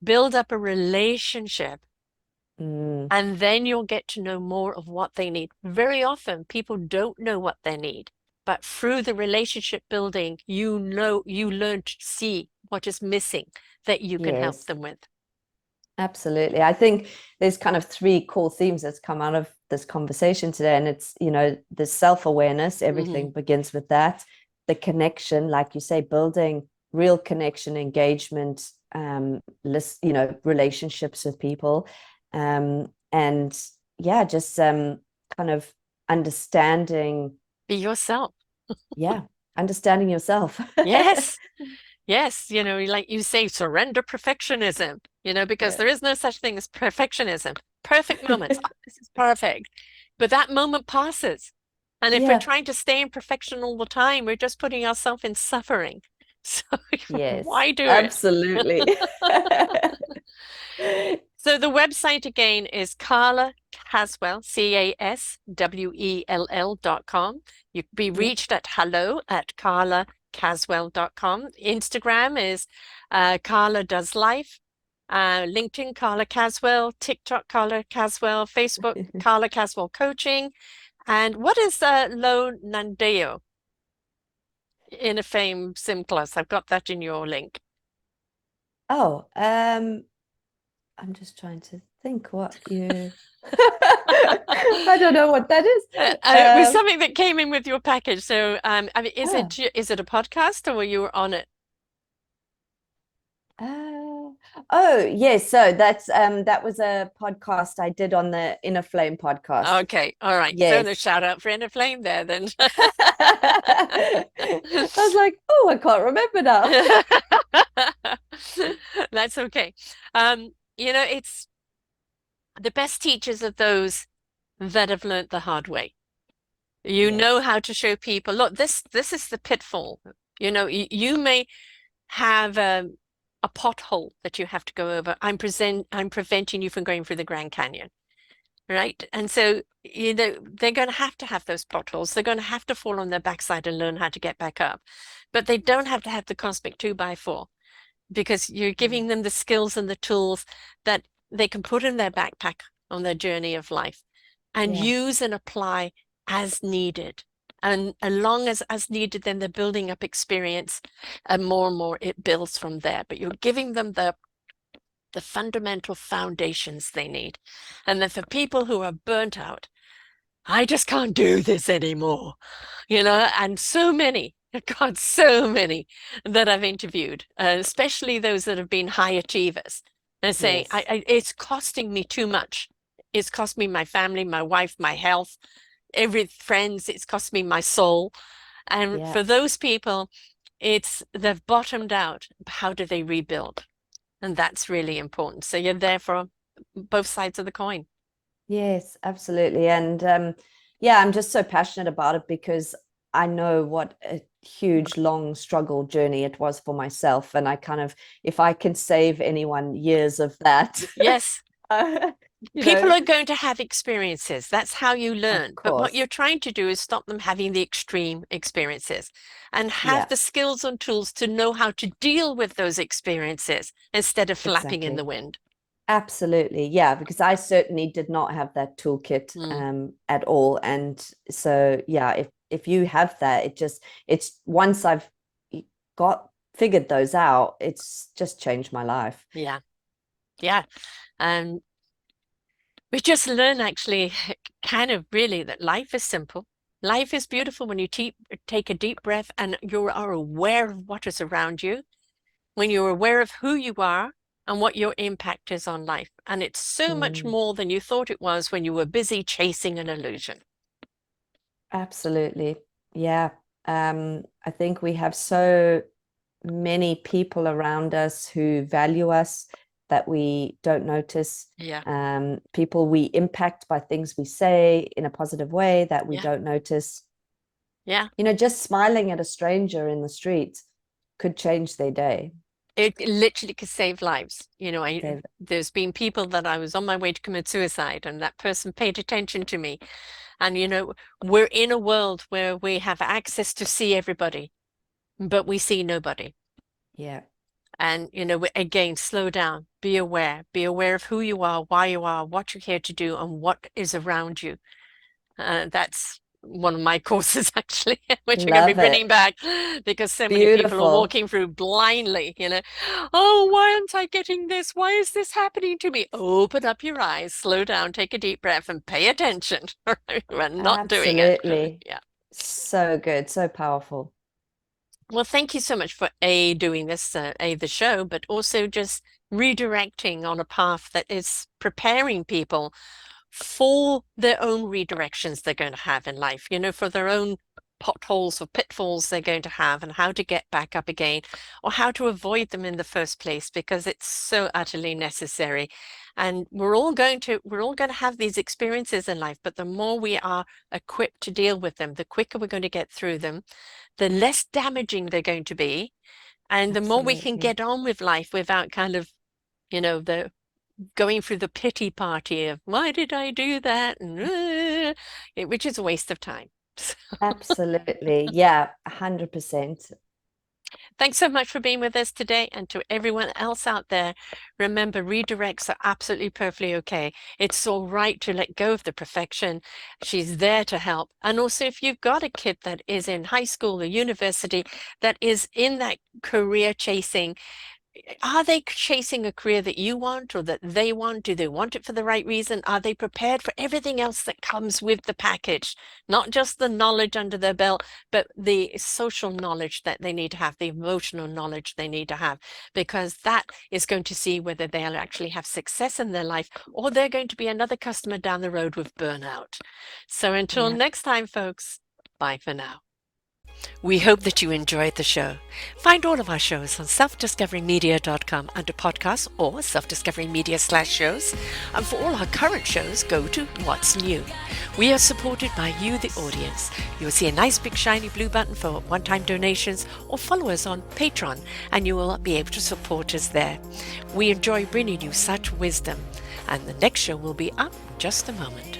build up a relationship, Mm, and then you'll get to know more of what they need. Very often, people don't know what they need, but through the relationship building, you learn to see what is missing that you can help yes, them with. absolutely. I think there's kind of three core themes that's come out of this conversation today. And it's, the self-awareness, Hmm. everything begins with that. The connection, like you say, building real connection, engagement, relationships with people. And yeah, just kind of understanding, Be yourself. yeah, understanding yourself. Yes. Yes, like you say, surrender perfectionism, because Yeah. there is no such thing as perfectionism. Perfect moments. Oh, this is perfect. But that moment passes. And if we're Yeah. trying to stay in perfection all the time, we're just putting ourselves in suffering. So Yes, why do it? absolutely. So the website again is Carla Caswell, CASWELL.com. You can be Yeah. reached at hello@carlacaswell.com. Instagram is Carla Does Life. LinkedIn, Carla Caswell. TikTok, Carla Caswell. Facebook, Carla Caswell Coaching. And what is Lo Nandeo in a Fame Sim Plus? I've got that in your link. Oh, I'm just trying to think what you I don't know what that is. It was Um, something that came in with your package. So, I mean, is ah, it a podcast or were you on it? uh, oh yes, so that was a podcast I did on the Inner Flame podcast. Okay, all right. So the Yes. shout out for Inner Flame there then. I was like, oh, I can't remember now. That's okay. It's the best teachers are those that have learned the hard way. You know Yes. how to show people, look, this is the pitfall. You may have a pothole that you have to go over. I'm preventing you from going through the Grand Canyon, right? And so they're going to have those potholes. They're going to have to fall on their backside and learn how to get back up. But they don't have to have the cosmic 2x4 because you're Mm, giving them the skills and the tools that they can put in their backpack on their journey of life and yeah. use and apply as needed. And as long as needed, then they're building up experience and more it builds from there. But you're giving them the fundamental foundations they need. And then for people who are burnt out, I just can't do this anymore, and so many, God, so many that I've interviewed, especially those that have been high achievers. They're saying, Yes. it's costing me too much. It's cost me my family, my wife, my health, every friends. It's cost me my soul. And Yeah. for those people, they've bottomed out. How do they rebuild? And that's really important. So you're there for both sides of the coin. Yes, absolutely. And yeah, I'm just so passionate about it because I know what a huge, long struggle journey it was for myself. And I kind of, if I can save anyone years of that, Yes. you People know, are going to have experiences. That's how you of learn. But what course. you're trying to do is stop them having the extreme experiences and have Yeah, the skills and tools to know how to deal with those experiences instead of flapping in the exactly. wind. Absolutely. Yeah, because I certainly did not have that toolkit Mm, at all. And so yeah, if you have that, it's once I've got figured those out, it's just changed my life. yeah, yeah. And we just learn actually kind of really that life is simple. Life is beautiful when you take a deep breath and you are aware of what is around you, when you're aware of who you are and what your impact is on life. And it's so much Mm, more than you thought it was when you were busy chasing an illusion. absolutely. Yeah. I think we have so many people around us who value us that we don't notice. Yeah, People we impact by things we say in a positive way that we yeah, don't notice. yeah. Just smiling at a stranger in the street could change their day. It literally could save lives. Save it. There's been people that I was on my way to commit suicide, and that person paid attention to me. And we're in a world where we have access to see everybody, but we see nobody. Yeah, And, again, slow down, be aware of who you are, what you're here to do, and what is around you. That's one of my courses, actually, which I'm going to be love bringing it. back because so many people are Beautiful. walking through blindly. Oh, why aren't I getting this? Why is this happening to me? Open up your eyes, slow down, take a deep breath, and pay attention. We're not doing it. Absolutely. Yeah. So good, so powerful. Well, thank you so much for doing this, the show, but also just redirecting on a path that is preparing people for their own redirections they're going to have in life, for their own potholes or pitfalls they're going to have and how to get back up again or how to avoid them in the first place because it's so utterly necessary. And we're all going to have these experiences in life, but the more we are equipped to deal with them, the quicker we're going to get through them, the less damaging they're going to be, and the more we can Absolutely. get on with life without kind of, the going through the pity party of why did I do that? And which is a waste of time. Absolutely. Yeah, 100%. Thanks so much for being with us today. And to everyone else out there, remember redirects are absolutely perfectly okay. It's all right to let go of the perfection. She's there to help. And also, if you've got a kid that is in high school or university that is in that career chasing, are they chasing a career that you want or that they want? Do they want it for the right reason? Are they prepared for everything else that comes with the package? Not just the knowledge under their belt, but the social knowledge that they need to have, the emotional knowledge they need to have, because that is going to see whether they'll actually have success in their life or they're going to be another customer down the road with burnout. So until Yeah. next time, folks, bye for now. We hope that you enjoyed the show. Find all of our shows on selfdiscoverymedia.com under podcasts or selfdiscoverymedia/shows. And for all our current shows, go to What's New. We are supported by you, the audience. You'll see a nice big shiny blue button for one-time donations or follow us on Patreon and you will be able to support us there. We enjoy bringing you such wisdom. And the next show will be up in just a moment.